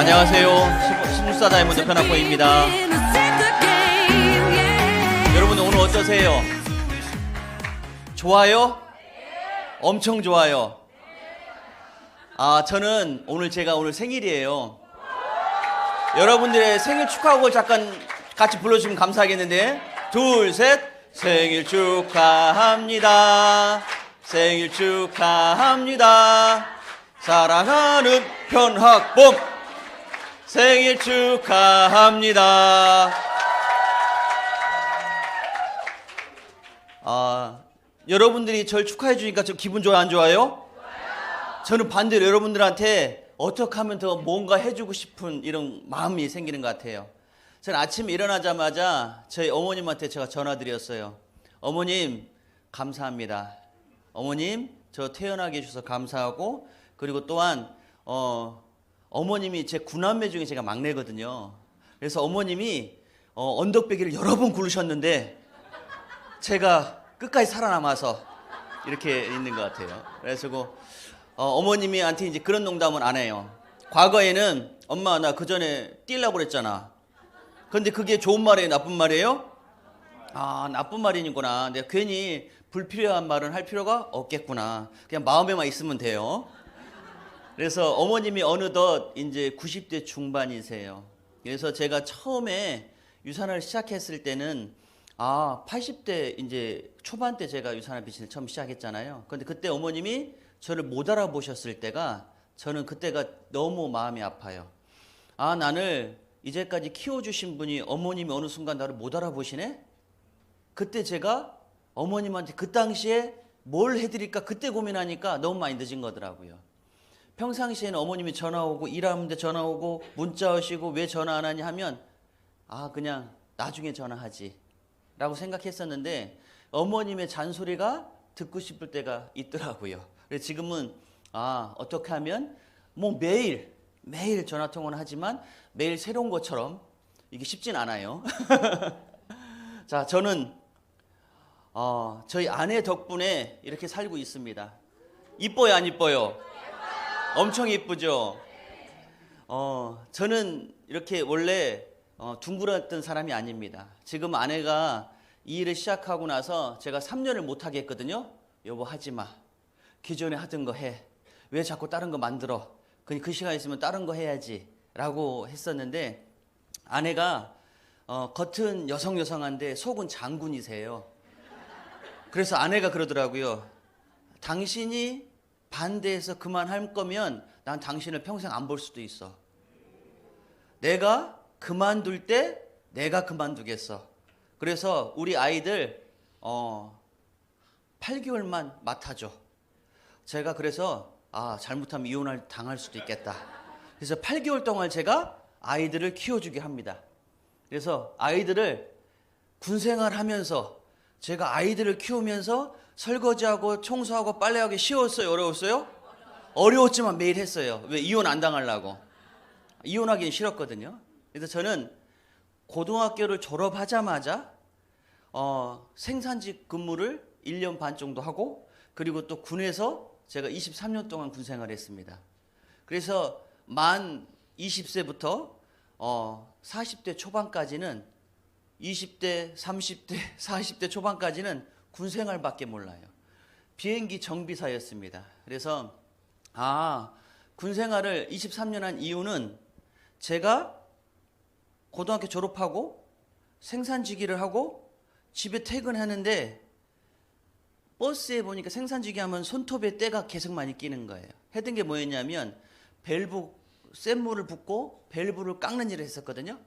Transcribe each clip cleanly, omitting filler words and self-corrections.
안녕하세요. 신무사 다이몬드 변학호입니다. 여러분 오늘 어떠세요? 좋아요? 엄청 좋아요. 저는 제가 오늘 생일이에요. 여러분들의 생일 축하하고 잠깐 같이 불러주시면 감사하겠는데, 둘, 셋. 생일 축하합니다. 생일 축하합니다. 사랑하는 변학범 생일 축하합니다. 여러분들이 절 축하해 주니까 좀 기분 좋아요, 안 좋아요? 저는 반대로 여러분들한테 어떻게 하면 더 뭔가 해주고 싶은 이런 마음이 생기는 것 같아요. 저는 아침에 일어나자마자 저희 어머님한테 제가 전화드렸어요. 어머님 감사합니다. 어머님 저 태어나게 해주셔서 감사하고, 그리고 또한 어머님이 제 구남매 중에 제가 막내거든요. 그래서 어머님이 언덕배기를 여러 번 굴으셨는데 제가 끝까지 살아남아서 이렇게 있는 것 같아요. 그래서 어머님이한테 이제 그런 농담은 안 해요. 과거에는 엄마 나 그 전에 뛸라고 그랬잖아. 근데 그게 좋은 말이에요, 나쁜 말이에요? 나쁜 말이구나. 내가 괜히 불필요한 말은 할 필요가 없겠구나. 그냥 마음에만 있으면 돼요. 그래서 어머님이 어느덧 이제 90대 중반이세요. 그래서 제가 처음에 유산을 시작했을 때는 80대 이제 초반 때 제가 유산을 비즈니스 처음 시작했잖아요. 근데 그때 어머님이 저를 못 알아보셨을 때가, 저는 그때가 너무 마음이 아파요. 나를 이제까지 키워주신 분이 어머님이 어느 순간 나를 못 알아보시네? 그때 제가 어머님한테 그 당시에 뭘 해드릴까 그때 고민하니까 너무 많이 늦은 거더라고요. 평상시에는 어머님이 전화 오고 일하는데 전화 오고 문자 오시고 왜 전화 안 하냐 하면 그냥 나중에 전화하지 라고 생각했었는데, 어머님의 잔소리가 듣고 싶을 때가 있더라고요. 그래서 지금은 어떻게 하면 매일 전화통화는 하지만 매일 새로운 것처럼 이게 쉽진 않아요. 자, 저는 저희 아내 덕분에 이렇게 살고 있습니다. 이뻐요, 안 이뻐요? 엄청 이쁘죠? 저는 이렇게 원래 둥그랬던 사람이 아닙니다. 지금 아내가 이 일을 시작하고 나서 제가 3년을 못하게 했거든요. 여보 하지 마. 기존에 하던 거 해. 왜 자꾸 다른 거 만들어? 그 시간 있으면 다른 거 해야지 라고 했었는데, 아내가 겉은 여성한데 속은 장군이세요. 그래서 아내가 그러더라고요. 당신이 반대해서 그만할 거면 난 당신을 평생 안 볼 수도 있어. 내가 그만둘 때 내가 그만두겠어. 그래서 우리 아이들 8개월만 맡아줘. 제가 그래서 잘못하면 이혼을 당할 수도 있겠다. 그래서 8개월 동안 제가 아이들을 키워주게 합니다. 그래서 아이들을 군생활 하면서 제가 아이들을 키우면서 설거지하고 청소하고 빨래하기 쉬웠어요? 어려웠어요? 어려웠지만 매일 했어요. 왜? 이혼 안 당하려고. 이혼하기는 싫었거든요. 그래서 저는 고등학교를 졸업하자마자 생산직 근무를 1년 반 정도 하고, 그리고 또 군에서 제가 23년 동안 군 생활을 했습니다. 그래서 만 20세부터 40대 초반까지는 20대, 30대, 40대 초반까지는 군 생활밖에 몰라요. 비행기 정비사였습니다. 그래서 군 생활을 23년 한 이유는 제가 고등학교 졸업하고 생산직위를 하고 집에 퇴근하는데 버스에 보니까 생산직위 하면 손톱에 때가 계속 많이 끼는 거예요. 했던 게 뭐였냐면 쇳물을 붓고 밸브를 깎는 일을 했었거든요.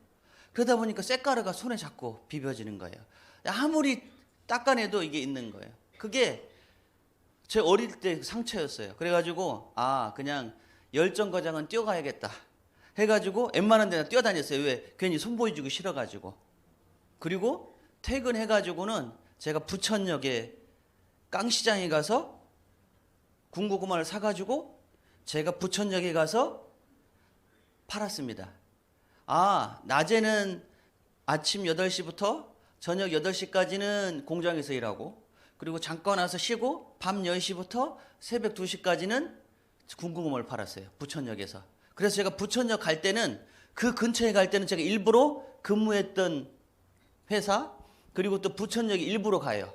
그러다 보니까 쇳가루가 손에 자꾸 비벼지는 거예요. 아무리 닦아내도 이게 있는 거예요. 그게 제 어릴 때 상처였어요. 그래가지고 그냥 열정거장은 뛰어가야겠다 해가지고 웬만한 데나 뛰어다녔어요. 왜? 괜히 손 보여주기 싫어가지고. 그리고 퇴근해가지고는 제가 부천역에 깡시장에 가서 군고구마를 사가지고 제가 부천역에 가서 팔았습니다. 낮에는 아침 8시부터 저녁 8시까지는 공장에서 일하고, 그리고 잠깐 와서 쉬고 밤 10시부터 새벽 2시까지는 군고구마를 팔았어요. 부천역에서. 그래서 제가 부천역 갈 때는 그 근처에 갈 때는 제가 일부러 근무했던 회사 그리고 또 부천역에 일부러 가요.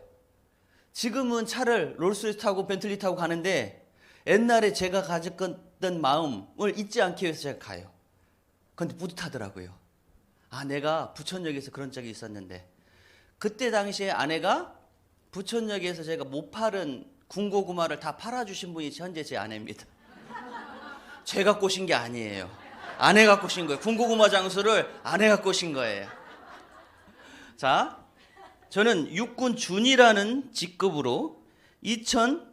지금은 차를 롤스로이스 타고 벤틀리 타고 가는데 옛날에 제가 가졌던 마음을 잊지 않기 위해서 제가 가요. 그런데 뿌듯하더라고요. 아, 내가 부천역에서 그런 적이 있었는데 그때 당시에 아내가 부천역에서 제가 못 팔은 군고구마를 다 팔아주신 분이 현재 제 아내입니다. 제가 꼬신 게 아니에요. 아내가 꼬신 거예요. 군고구마 장수를 아내가 꼬신 거예요. 자, 저는 육군 준이라는 직급으로 2007년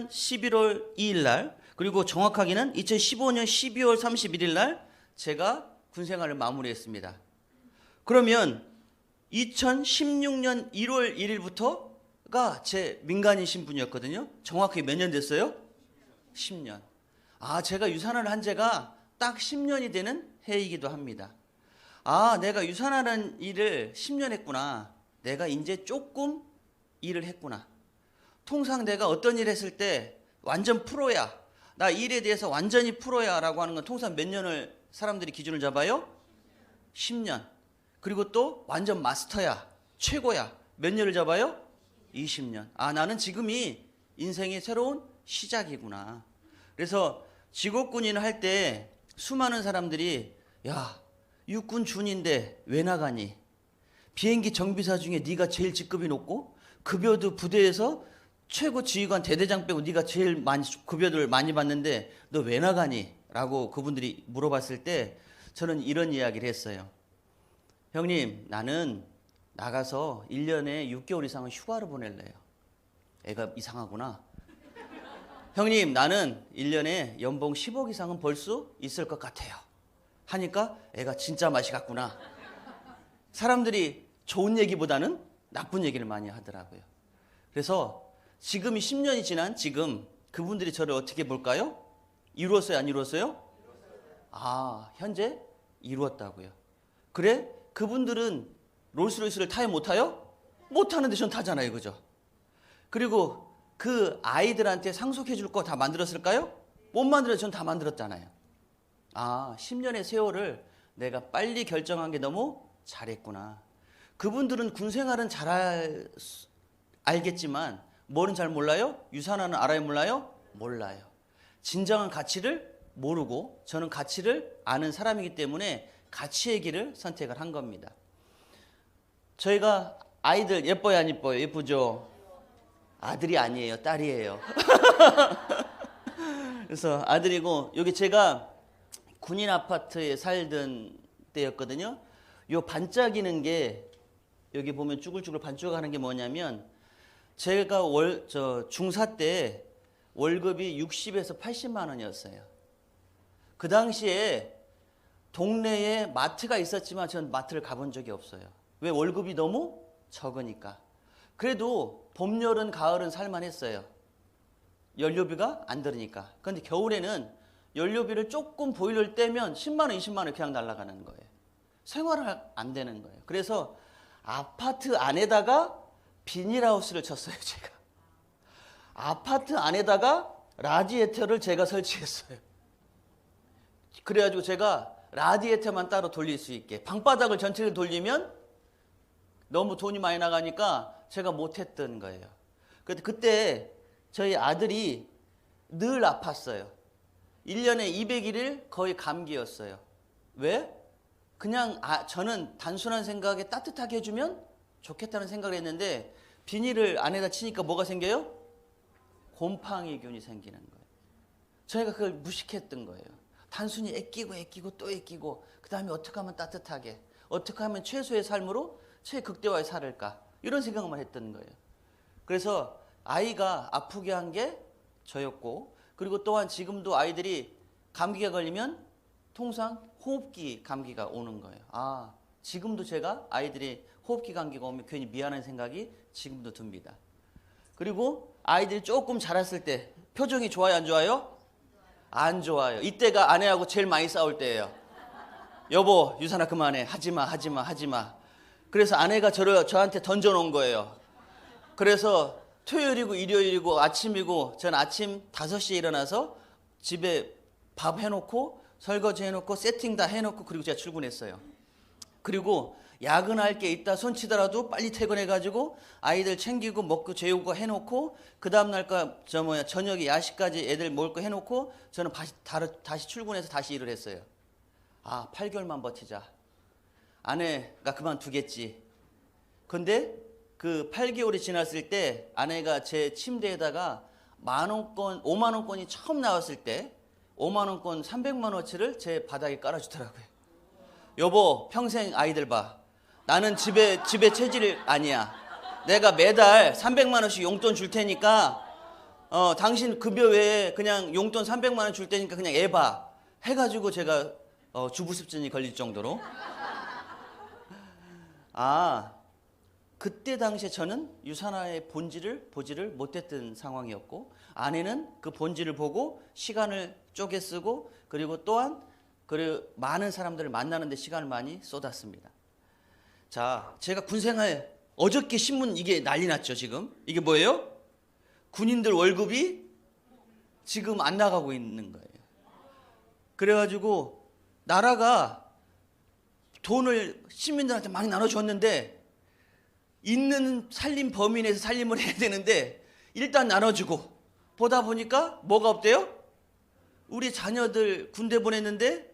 11월 2일 날 그리고 정확하게는 2015년 12월 31일 날 제가 군생활을 마무리했습니다. 그러면 2016년 1월 1일부터가 제 민간인 신분이었거든요. 정확히 몇 년 됐어요? 10년. 아, 제가 유산을 한 지가 딱 10년이 되는 해이기도 합니다. 아, 내가 유산하는 일을 10년 했구나. 내가 이제 조금 일을 했구나. 통상 내가 어떤 일 했을 때 완전 프로야. 나 일에 대해서 완전히 프로야 라고 하는 건 통상 몇 년을 사람들이 기준을 잡아요? 10년. 그리고 또 완전 마스터야. 최고야. 몇 년을 잡아요? 20년. 아, 나는 지금이 인생의 새로운 시작이구나. 그래서 직업군인을 할 때 수많은 사람들이 야, 육군 준인데 왜 나가니? 비행기 정비사 중에 네가 제일 직급이 높고 급여도 부대에서 최고 지휘관 대대장 빼고 네가 제일 많이 급여를 많이 받는데 너 왜 나가니? 라고 그분들이 물어봤을 때 저는 이런 이야기를 했어요. 형님, 나는 나가서 1년에 6개월 이상은 휴가를 보낼래요. 애가 이상하구나. 형님, 나는 1년에 연봉 10억 이상은 벌 수 있을 것 같아요. 하니까 애가 진짜 맛이 갔구나. 사람들이 좋은 얘기보다는 나쁜 얘기를 많이 하더라고요. 그래서 지금이 10년이 지난 지금 그분들이 저를 어떻게 볼까요? 이루었어요, 안 이루었어요? 아, 현재 이루었다고요. 그래? 그분들은 롤스로이스를 타요, 못 타요? 못 타는데 전 타잖아요, 그죠? 그리고 그 아이들한테 상속해 줄 거 다 만들었을까요? 못 만들어서 전 다 만들었잖아요. 아, 10년의 세월을 내가 빨리 결정한 게 너무 잘했구나. 그분들은 군 생활은 잘 알겠지만 뭐는 잘 몰라요? 유산하는 알아요, 몰라요? 몰라요. 진정한 가치를 모르고 저는 가치를 아는 사람이기 때문에 가치의 길을 선택을 한 겁니다. 저희가 아이들 예뻐요, 안 예뻐요? 예쁘죠? 아들이 아니에요, 딸이에요. 그래서 아들이고 여기 제가 군인 아파트에 살던 때였거든요. 요 반짝이는 게 여기 보면 쭈글쭈글 반짝하는 게 뭐냐면 제가 중사 때 월급이 60에서 80만 원이었어요. 그 당시에 동네에 마트가 있었지만 전 마트를 가본 적이 없어요. 왜? 월급이 너무 적으니까. 그래도 봄, 여름, 가을은 살만했어요. 연료비가 안 들으니까. 그런데 겨울에는 연료비를 조금 보일러를 떼면 10만 원, 20만 원 그냥 날아가는 거예요. 생활을 안 되는 거예요. 그래서 아파트 안에다가 비닐하우스를 쳤어요, 제가. 아파트 안에다가 라디에이터를 제가 설치했어요. 그래가지고 제가 라디에이터만 따로 돌릴 수 있게. 방바닥을 전체를 돌리면 너무 돈이 많이 나가니까 제가 못했던 거예요. 그때 저희 아들이 늘 아팠어요. 1년에 200일을 거의 감기였어요. 왜? 그냥 저는 단순한 생각에 따뜻하게 해주면 좋겠다는 생각을 했는데 비닐을 안에다 치니까 뭐가 생겨요? 곰팡이균이 생기는 거예요. 저희가 그걸 무식했던 거예요. 단순히 애끼고 또 애끼고 그 다음에 어떻게 하면 따뜻하게 어떻게 하면 최소의 삶으로 최극대화에 살을까 이런 생각만 했던 거예요. 그래서 아이가 아프게 한 게 저였고 그리고 또한 지금도 아이들이 감기가 걸리면 통상 호흡기 감기가 오는 거예요. 아, 지금도 제가 아이들이 호흡기 감기가 오면 괜히 미안한 생각이 지금도 듭니다. 그리고 아이들이 조금 자랐을 때 표정이 좋아요, 안 좋아요? 안 좋아요. 이때가 아내하고 제일 많이 싸울 때예요. 여보, 유산아 그만해. 하지마. 그래서 아내가 저한테 던져놓은 거예요. 그래서 토요일이고 일요일이고 아침이고 전 아침 5시에 일어나서 집에 밥 해놓고 설거지 해놓고 세팅 다 해놓고 그리고 제가 출근했어요. 그리고 야근할 게 있다 손치더라도 빨리 퇴근해가지고 아이들 챙기고 먹고 재우고 해놓고 그 다음날 저녁에 야식까지 애들 먹을 거 해놓고 저는 다시 출근해서 다시 일을 했어요. 8개월만 버티자. 아내가 그만두겠지. 근데 그 8개월이 지났을 때 아내가 제 침대에다가 5만원권이 처음 나왔을 때 5만원권 300만원어치를 제 바닥에 깔아주더라고요. 여보, 평생 아이들 봐. 나는 집에 체질 아니야. 내가 매달 300만원씩 용돈 줄 테니까 당신 급여 외에 그냥 용돈 300만원 줄 테니까 그냥 애 봐. 해가지고 제가 주부습진이 걸릴 정도로. 그때 당시에 저는 유산화의 본질을 보지를 못했던 상황이었고 아내는 그 본질을 보고 시간을 쪼개 쓰고 그리고 또한 많은 사람들을 만나는 데 시간을 많이 쏟았습니다. 자, 제가 군생활 어저께 신문 이게 난리 났죠. 지금 이게 뭐예요? 군인들 월급이 지금 안 나가고 있는 거예요. 그래가지고 나라가 돈을 시민들한테 많이 나눠줬는데 있는 살림 범위 내에서 살림을 해야 되는데 일단 나눠주고 보다 보니까 뭐가 없대요? 우리 자녀들 군대 보냈는데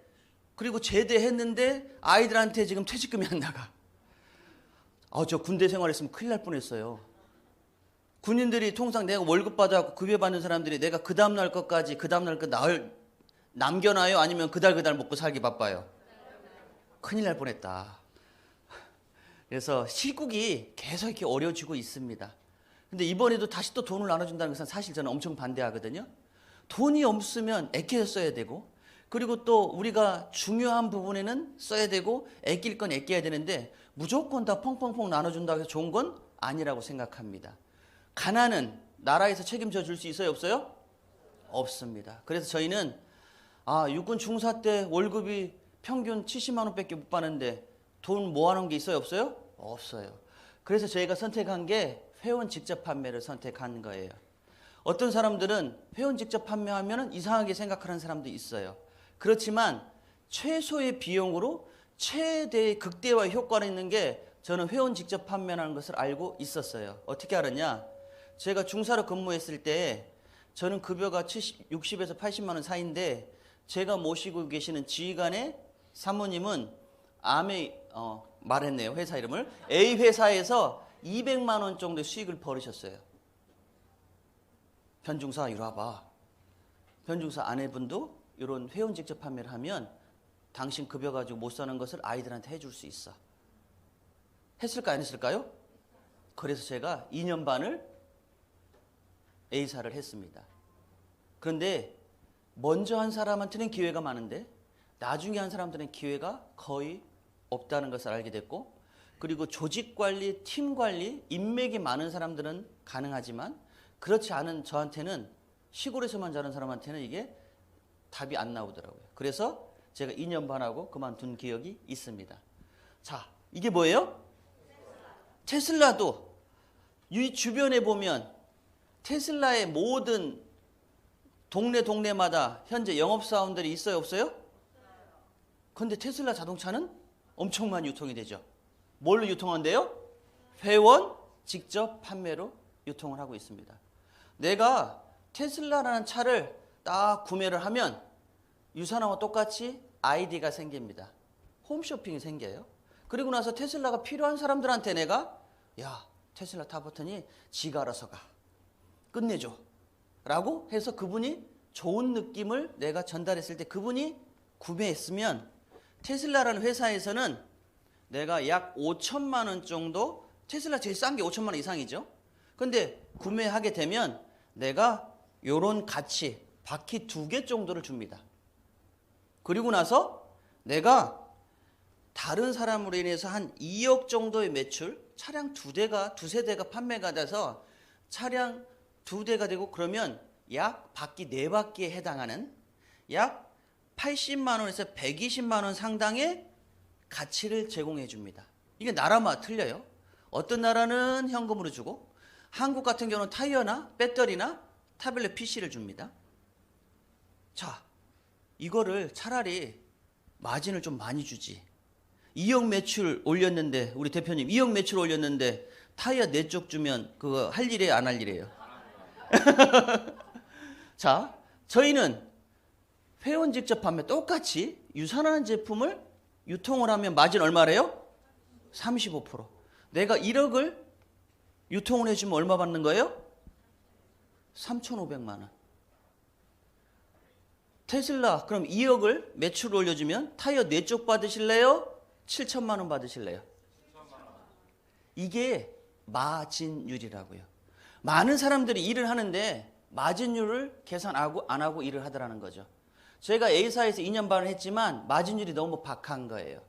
그리고 제대했는데 아이들한테 지금 퇴직금이 안 나가. 저 군대 생활했으면 큰일 날 뻔했어요. 군인들이 통상 내가 월급 받아갖고 급여 받는 사람들이 내가 그 다음날 것까지 그 다음날 것 나을 남겨놔요? 아니면 그달 먹고 살기 바빠요? 큰일 날 뻔했다. 그래서 시국이 계속 이렇게 어려워지고 있습니다. 근데 이번에도 다시 또 돈을 나눠준다는 것은 사실 저는 엄청 반대하거든요. 돈이 없으면 아껴서 써야 되고 그리고 또 우리가 중요한 부분에는 써야 되고 아낄 건 아껴야 되는데 무조건 다 펑펑펑 나눠준다고 해서 좋은 건 아니라고 생각합니다. 가난은 나라에서 책임져 줄 수 있어요? 없어요? 없습니다. 그래서 저희는 육군 중사 때 월급이 평균 70만 원밖에 못 받는데 돈 모아놓은 게 있어요? 없어요? 없어요. 그래서 저희가 선택한 게 회원 직접 판매를 선택한 거예요. 어떤 사람들은 회원 직접 판매하면 이상하게 생각하는 사람도 있어요. 그렇지만 최소의 비용으로 최대의 극대화 효과가 있는 게 저는 회원 직접 판매라는 것을 알고 있었어요. 어떻게 알았냐? 제가 중사로 근무했을 때 저는 급여가 60에서 80만 원 사이인데 제가 모시고 계시는 지휘관의 사모님은 말했네요. 회사 이름을. A 회사에서 200만 원 정도의 수익을 벌으셨어요. 변중사 이리 와봐. 변중사 아내분도 이런 회원 직접 판매를 하면 당신 급여 가지고 못 사는 것을 아이들한테 해줄 수 있어. 했을까 안 했을까요? 그래서 제가 2년 반을 A사를 했습니다. 그런데 먼저 한 사람한테는 기회가 많은데 나중에 한 사람들은 기회가 거의 없다는 것을 알게 됐고 그리고 조직 관리, 팀 관리, 인맥이 많은 사람들은 가능하지만 그렇지 않은 저한테는 시골에서만 자란 사람한테는 이게 답이 안 나오더라고요. 그래서 제가 2년 반하고 그만둔 기억이 있습니다. 자, 이게 뭐예요? 테슬라도 이 주변에 보면 테슬라의 모든 동네마다 현재 영업사원들이 있어요? 없어요? 그런데 테슬라 자동차는 엄청 많이 유통이 되죠. 뭘로 유통한대요? 회원 직접 판매로 유통을 하고 있습니다. 내가 테슬라라는 차를 딱 구매를 하면 유산화와 똑같이 아이디가 생깁니다. 홈쇼핑이 생겨요. 그리고 나서 테슬라가 필요한 사람들한테 내가 테슬라 타봤더니 지가 알아서 가. 끝내줘. 라고 해서 그분이 좋은 느낌을 내가 전달했을 때 그분이 구매했으면 테슬라라는 회사에서는 내가 약 5천만 원 정도 테슬라 제일 싼 게 5천만 원 이상이죠. 근데 구매하게 되면 내가 요런 가치 바퀴 2개 정도를 줍니다. 그리고 나서 내가 다른 사람으로 인해서 한 2억 정도의 매출 차량 두세 대가 판매가 돼서 차량 2대가 되고 그러면 약 바퀴 4바퀴에 해당하는 약 80만 원에서 120만 원 상당의 가치를 제공해 줍니다. 이게 나라마다 틀려요. 어떤 나라는 현금으로 주고 한국 같은 경우는 타이어나 배터리나 타블렛 PC를 줍니다. 자, 이거를 차라리 마진을 좀 많이 주지. 2억 매출 올렸는데, 우리 대표님 2억 매출 올렸는데 타이어 4쪽 주면 그거 할 일이에요, 안 할 일이에요? 자, 저희는 회원 직접 판매 똑같이 유산하는 제품을 유통을 하면 마진 얼마래요? 35%. 내가 1억을 유통을 해주면 얼마 받는 거예요? 3,500만 원. 테슬라 그럼 2억을 매출 올려주면 타이어 4쪽 받으실래요? 7천만 원 받으실래요? 이게 마진율이라고요. 많은 사람들이 일을 하는데 마진율을 계산하고 안 하고 일을 하더라는 거죠. 제가 A사에서 2년 반을 했지만 마진율이 너무 박한 거예요.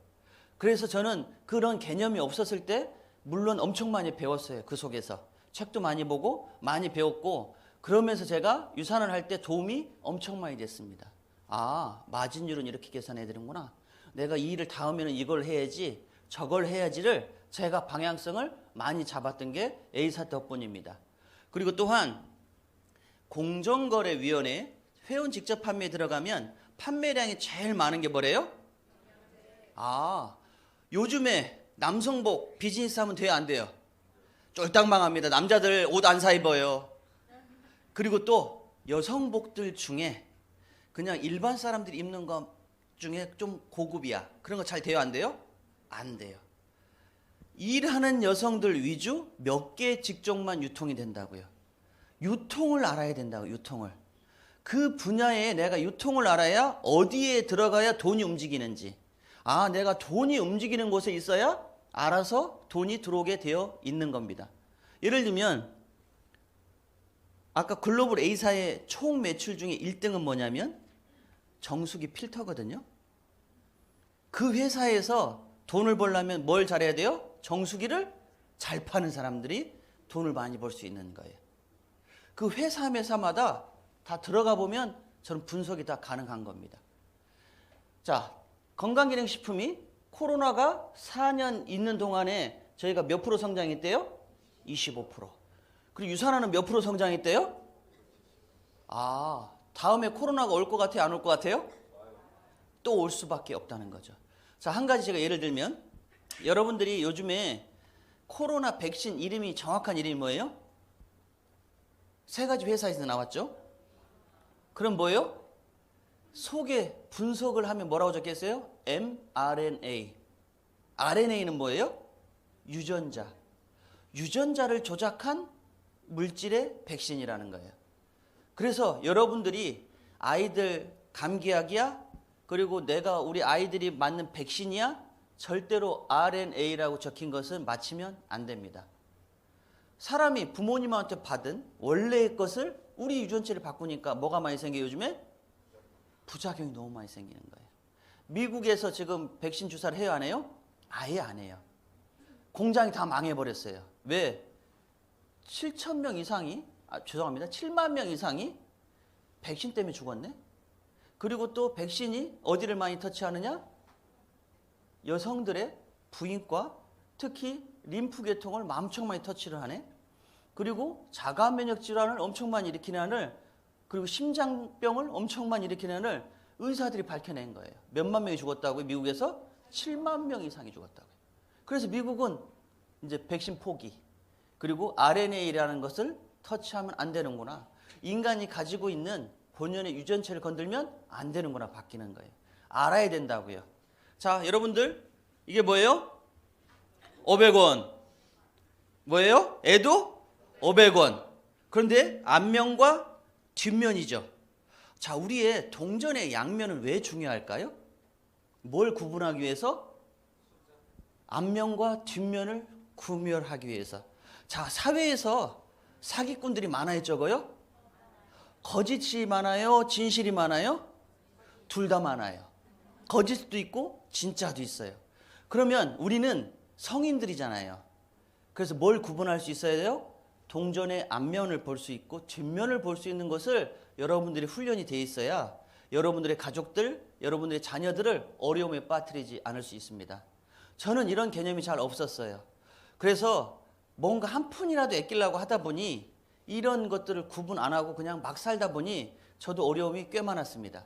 그래서 저는 그런 개념이 없었을 때 물론 엄청 많이 배웠어요. 그 속에서 책도 많이 보고 많이 배웠고, 그러면서 제가 유산을 할 때 도움이 엄청 많이 됐습니다. 아, 마진율은 이렇게 계산해야 되는구나. 내가 이 일을 다음에는 이걸 해야지, 저걸 해야지를 제가 방향성을 많이 잡았던 게 A사 덕분입니다. 그리고 또한 공정거래위원회 회원 직접 판매에 들어가면 판매량이 제일 많은 게 뭐래요? 아, 요즘에 남성복 비즈니스 하면 돼요, 안 돼요? 쫄딱 망합니다. 남자들 옷 안 사 입어요. 그리고 또 여성복들 중에 그냥 일반 사람들이 입는 것 중에 좀 고급이야. 그런 거 잘 돼요, 안 돼요? 안 돼요. 일하는 여성들 위주 몇 개 직종만 유통이 된다고요. 유통을 알아야 된다고, 유통을. 그 분야에 내가 유통을 알아야 어디에 들어가야 돈이 움직이는지. 아, 내가 돈이 움직이는 곳에 있어야 알아서 돈이 들어오게 되어 있는 겁니다. 예를 들면 아까 글로벌 A사의 총 매출 중에 1등은 뭐냐면 정수기 필터거든요. 그 회사에서 돈을 벌려면 뭘 잘해야 돼요? 정수기를 잘 파는 사람들이 돈을 많이 벌 수 있는 거예요. 그 회사마다 다 들어가 보면 저는 분석이 다 가능한 겁니다. 자, 건강기능식품이 코로나가 4년 있는 동안에 저희가 몇 프로 성장했대요? 25%. 그리고 유산화는 몇 프로 성장했대요? 아, 다음에 코로나가 올 것 같아요? 안 올 것 같아요? 또 올 수밖에 없다는 거죠. 자, 한 가지 제가 예를 들면 여러분들이 요즘에 코로나 백신 이름이 정확한 이름이 뭐예요? 세 가지 회사에서 나왔죠? 그럼 뭐예요? 속에 분석을 하면 뭐라고 적혔어요? mRNA. RNA는 뭐예요? 유전자. 유전자를 조작한 물질의 백신이라는 거예요. 그래서 여러분들이 아이들 감기약이야? 그리고 내가 우리 아이들이 맞는 백신이야? 절대로 RNA라고 적힌 것은 맞히면 안 됩니다. 사람이 부모님한테 받은 원래의 것을 우리 유전체를 바꾸니까 뭐가 많이 생겨요, 요즘에? 부작용이 너무 많이 생기는 거예요. 미국에서 지금 백신 주사를 해요, 안 해요? 아예 안 해요. 공장이 다 망해버렸어요. 왜? 7천 명 이상이, 죄송합니다. 7만 명 이상이 백신 때문에 죽었네? 그리고 또 백신이 어디를 많이 터치하느냐? 여성들의 부인과 특히 림프계통을 엄청 많이 터치를 하네? 그리고 자가 면역 질환을 엄청 많이 일으키는 한을, 그리고 심장병을 엄청 많이 일으키는 한을 의사들이 밝혀낸 거예요. 몇만 명이 죽었다고요? 미국에서 7만 명 이상이 죽었다고요. 그래서 미국은 이제 백신 포기, 그리고 RNA라는 것을 터치하면 안 되는구나. 인간이 가지고 있는 본연의 유전체를 건들면 안 되는구나, 바뀌는 거예요. 알아야 된다고요. 자, 여러분들 이게 뭐예요? 500원. 뭐예요? 애도 500원. 그런데 앞면과 뒷면이죠. 자, 우리의 동전의 양면은 왜 중요할까요? 뭘 구분하기 위해서? 앞면과 뒷면을 구별하기 위해서. 자, 사회에서 사기꾼들이 많아요, 적어요? 거짓이 많아요? 진실이 많아요? 둘 다 많아요. 거짓도 있고 진짜도 있어요. 그러면 우리는 성인들이잖아요. 그래서 뭘 구분할 수 있어야 돼요? 동전의 앞면을 볼 수 있고 뒷면을 볼 수 있는 것을 여러분들이 훈련이 돼 있어야 여러분들의 가족들, 여러분들의 자녀들을 어려움에 빠뜨리지 않을 수 있습니다. 저는 이런 개념이 잘 없었어요. 그래서 뭔가 한 푼이라도 아끼려고 하다 보니 이런 것들을 구분 안 하고 그냥 막 살다 보니 저도 어려움이 꽤 많았습니다.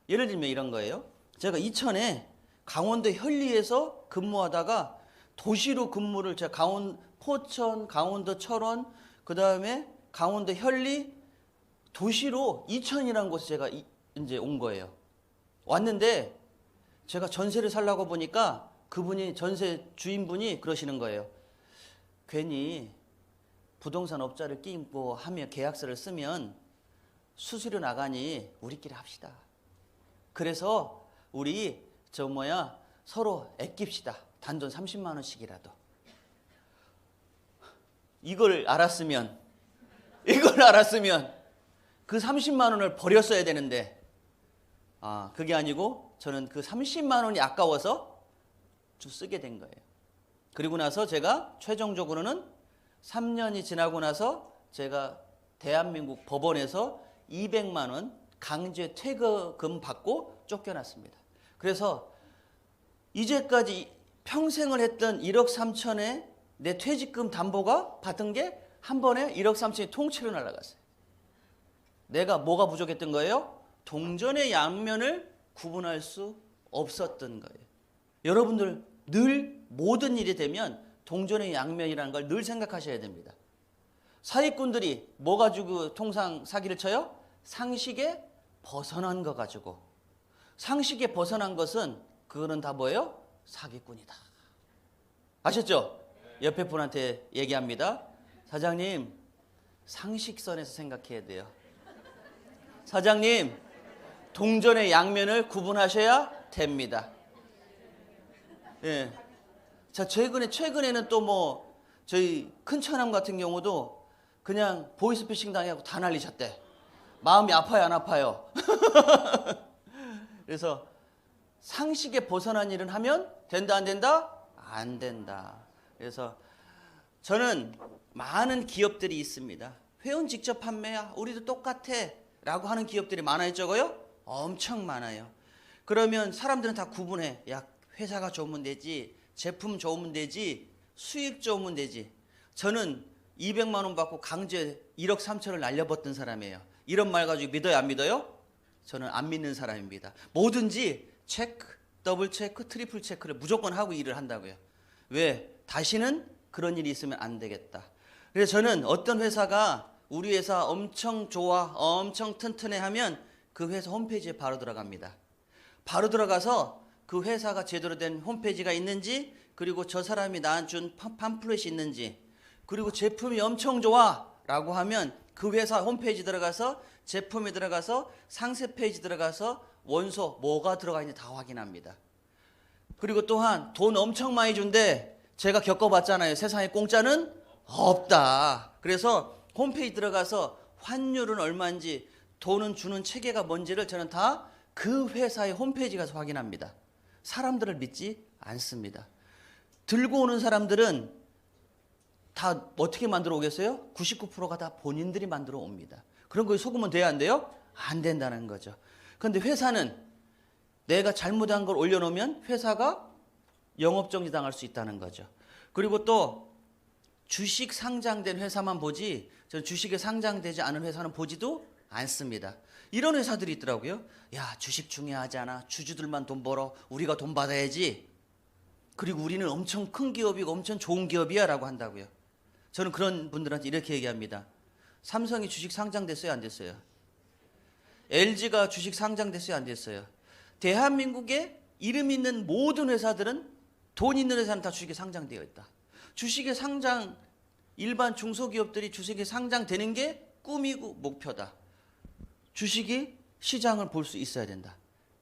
예를 들면 이런 거예요. 제가 이천에 강원도 현리에서 근무하다가 도시로 근무를 제가 포천, 강원도 철원, 그 다음에 강원도 현리, 도시로 이천이라는 곳에 제가 이제 온 거예요. 왔는데 제가 전세를 살라고 보니까 그분이 전세 주인분이 그러시는 거예요. 괜히 부동산 업자를 끼고 하며 계약서를 쓰면 수수료 나가니 우리끼리 합시다. 그래서 우리 서로 아낍시다. 단돈 30만 원씩이라도. 이걸 알았으면 그 30만 원을 버렸어야 되는데 그게 아니고 저는 그 30만 원이 아까워서 좀 쓰게 된 거예요. 그리고 나서 제가 최종적으로는 3년이 지나고 나서 제가 대한민국 법원에서 200만 원 강제 퇴거금 받고 쫓겨났습니다. 그래서 이제까지 평생을 했던 1억 3천에 내 퇴직금 담보가 받은 게 한 번에 1억 3천이 통째로 날아갔어요. 내가 뭐가 부족했던 거예요? 동전의 양면을 구분할 수 없었던 거예요. 여러분들 늘 모든 일이 되면 동전의 양면이라는 걸 늘 생각하셔야 됩니다. 사기꾼들이 뭐 가지고 통상 사기를 쳐요? 상식에 벗어난 거 가지고. 상식에 벗어난 것은 그거는 다 뭐예요? 사기꾼이다. 아셨죠? 옆에 분한테 얘기합니다. 사장님, 상식선에서 생각해야 돼요. 사장님, 동전의 양면을 구분하셔야 됩니다. 예. 자, 최근에는 또 저희 큰처남 같은 경우도 그냥 보이스피싱 당하고 다 난리셨대. 마음이 아파요, 안 아파요? 그래서 상식에 벗어난 일은 하면 된다, 안 된다? 안 된다. 그래서 저는 많은 기업들이 있습니다. 회원 직접 판매야, 우리도 똑같아 라고 하는 기업들이 많아요, 적어요? 엄청 많아요. 그러면 사람들은 다 구분해. 야, 회사가 좋으면 되지, 제품 좋으면 되지, 수익 좋으면 되지. 저는 200만 원 받고 강제 1억 3천을 날려버렸던 사람이에요. 이런 말 가지고 믿어요, 안 믿어요? 저는 안 믿는 사람입니다. 뭐든지 체크, 더블 체크, 트리플 체크를 무조건 하고 일을 한다고요. 왜? 다시는 그런 일이 있으면 안 되겠다. 그래서 저는 어떤 회사가 우리 회사 엄청 좋아, 엄청 튼튼해 하면 그 회사 홈페이지에 바로 들어갑니다. 바로 들어가서 그 회사가 제대로 된 홈페이지가 있는지, 그리고 저 사람이 나한테 준 팜플렛이 있는지, 그리고 제품이 엄청 좋아 라고 하면 그 회사 홈페이지 들어가서 제품에 들어가서 상세 페이지 들어가서 원소 뭐가 들어가 있는지 다 확인합니다. 그리고 또한 돈 엄청 많이 준대. 제가 겪어봤잖아요. 세상에 공짜는 없다. 그래서 홈페이지 들어가서 환율은 얼마인지, 돈은 주는 체계가 뭔지를 저는 다 그 회사의 홈페이지 가서 확인합니다. 사람들을 믿지 않습니다. 들고 오는 사람들은 다 어떻게 만들어 오겠어요? 99%가 다 본인들이 만들어 옵니다. 그런 거에 속으면 돼야 안 돼요? 안 된다는 거죠. 그런데 회사는 내가 잘못한 걸 올려놓으면 회사가 영업정지 당할 수 있다는 거죠. 그리고 또 주식 상장된 회사만 보지, 저는 주식에 상장되지 않은 회사는 보지도 않습니다. 이런 회사들이 있더라고요. 야, 주식 중요하지 않아. 주주들만 돈 벌어. 우리가 돈 받아야지. 그리고 우리는 엄청 큰 기업이고 엄청 좋은 기업이야 라고 한다고요. 저는 그런 분들한테 이렇게 얘기합니다. 삼성이 주식 상장됐어요, 안 됐어요? LG가 주식 상장됐어요, 안 됐어요? 대한민국에 이름 있는 모든 회사들은, 돈 있는 회사는 다 주식에 상장되어 있다. 주식에 상장, 일반 중소기업들이 주식에 상장되는 게 꿈이고 목표다. 주식이 시장을 볼 수 있어야 된다.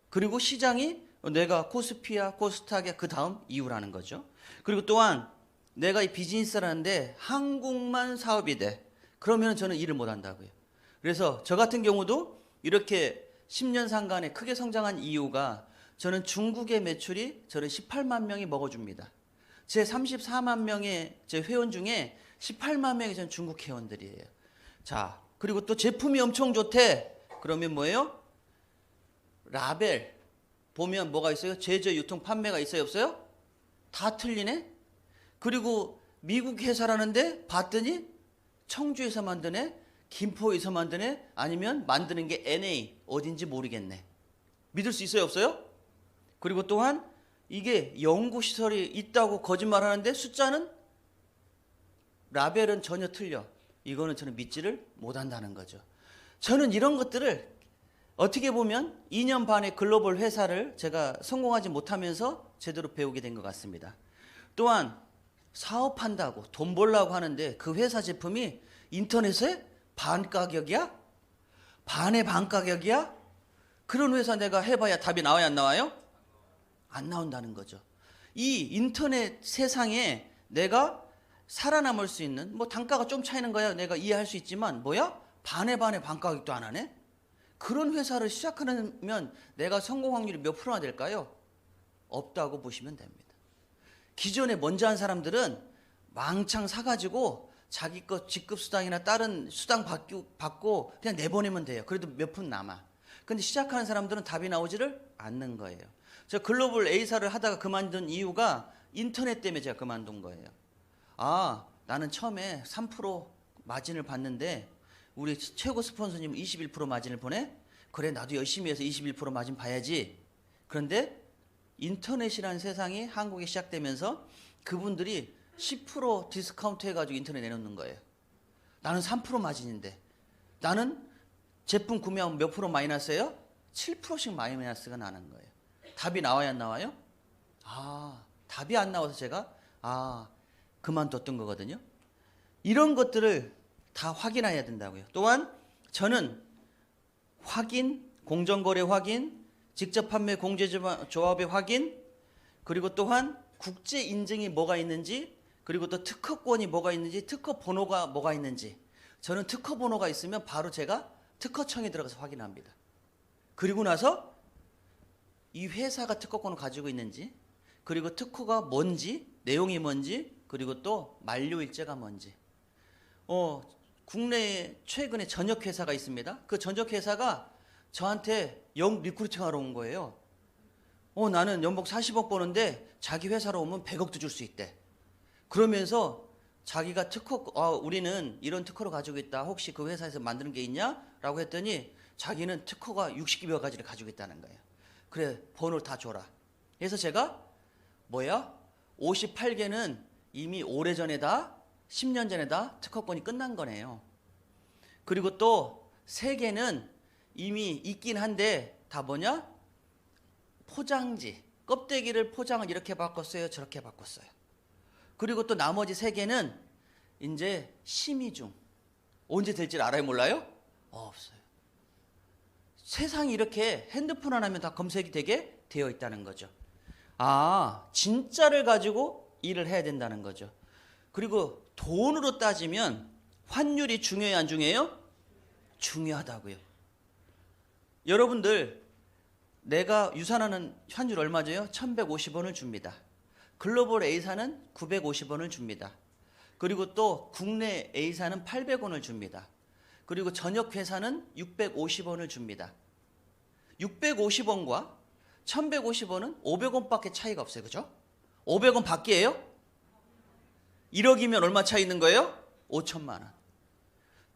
그리고 시장이 내가 코스피야, 코스닥이야, 그 다음 이유라는 거죠. 그리고 또한 내가 이 비즈니스를 하는데 한국만 사업이 돼. 그러면 저는 일을 못 한다고요. 그래서 저 같은 경우도 이렇게 10년 상간에 크게 성장한 이유가, 저는 중국의 매출이 저는 18만 명이 먹어줍니다. 제 34만 명의 제 회원 중에 18만 명이 저는 중국 회원들이에요. 자, 그리고 또 제품이 엄청 좋대. 그러면 뭐예요? 라벨 보면 뭐가 있어요? 제조, 유통, 판매가 있어요, 없어요? 다 틀리네? 그리고 미국 회사라는데 봤더니 청주에서 만드네? 김포에서 만드네? 아니면 만드는 게 NA, 어딘지 모르겠네. 믿을 수 있어요, 없어요? 그리고 또한 이게 연구시설이 있다고 거짓말하는데 숫자는 라벨은 전혀 틀려. 이거는 저는 믿지를 못한다는 거죠. 저는 이런 것들을 어떻게 보면 2년 반의 글로벌 회사를 제가 성공하지 못하면서 제대로 배우게 된 것 같습니다. 또한 사업한다고 돈 벌려고 하는데 그 회사 제품이 인터넷에 반 가격이야? 반의 반 가격이야? 그런 회사 내가 해봐야 답이 나와요, 안 나와요? 안 나온다는 거죠. 이 인터넷 세상에 내가 살아남을 수 있는, 뭐 단가가 좀 차이는 거야 내가 이해할 수 있지만, 뭐야? 반의 반 가격도 안 하네? 그런 회사를 시작하면 내가 성공 확률이 몇 프로나 될까요? 없다고 보시면 됩니다. 기존에 먼저 한 사람들은 망창 사가지고 자기 거 직급수당이나 다른 수당 받고 그냥 내보내면 돼요. 그래도 몇 푼 남아. 근데 시작하는 사람들은 답이 나오지를 않는 거예요. 저 글로벌 A사를 하다가 그만둔 이유가 인터넷 때문에 제가 그만둔 거예요. 아, 나는 처음에 3% 마진을 받는데 우리 최고 스폰서님 21% 마진을 보내? 그래, 나도 열심히 해서 21% 마진 봐야지. 그런데 인터넷이라는 세상이 한국에 시작되면서 그분들이 10% 디스카운트 해가지고 인터넷 내놓는 거예요. 나는 3% 마진인데, 나는 제품 구매하면 몇 프로 마이너스예요? 7%씩 마이너스가 나는 거예요. 답이 나와야 안 나와요? 아, 답이 안 나와서 제가 그만뒀던 거거든요. 이런 것들을 다 확인해야 된다고요. 또한 저는 확인, 공정거래 확인, 직접 판매 공제조합의 확인, 그리고 또한 국제 인증이 뭐가 있는지, 그리고 또 특허권이 뭐가 있는지, 특허 번호가 뭐가 있는지, 저는 특허 번호가 있으면 바로 제가 특허청에 들어가서 확인합니다. 그리고 나서 이 회사가 특허권을 가지고 있는지, 그리고 특허가 뭔지, 내용이 뭔지, 그리고 또 만료일자가 뭔지. 국내에 최근에 전역회사가 있습니다. 그 전역회사가 저한테 리크루팅 하러 온 거예요. 나는 연봉 40억 버는데 자기 회사로 오면 100억도 줄 수 있대. 그러면서 자기가 우리는 이런 특허를 가지고 있다. 혹시 그 회사에서 만드는 게 있냐? 라고 했더니 자기는 특허가 60여 가지를 가지고 있다는 거예요. 그래, 번호를 다 줘라. 그래서 제가 58개는 이미 오래전에 10년 전에 특허권이 끝난 거네요. 그리고 또 3개는 이미 있긴 한데 다 포장지, 껍데기를 포장을 이렇게 바꿨어요, 저렇게 바꿨어요. 그리고 또 나머지 3개는 이제 심의 중. 언제 될지 알아요, 몰라요? 없어요. 세상이 이렇게 핸드폰 하나면 다 검색이 되게 되어 있다는 거죠. 진짜를 가지고 일을 해야 된다는 거죠. 그리고 돈으로 따지면 환율이 중요해요, 안 중요해요? 중요하다고요. 여러분들, 내가 유산하는 환율 얼마죠? 1150원을 줍니다. 글로벌 A사는 950원을 줍니다. 그리고 또 국내 A사는 800원을 줍니다. 그리고 전역회사는 650원을 줍니다. 650원과 1150원은 500원밖에 차이가 없어요. 그죠? 500원 밖이에요? 1억이면 얼마 차이 있는 거예요? 5천만 원.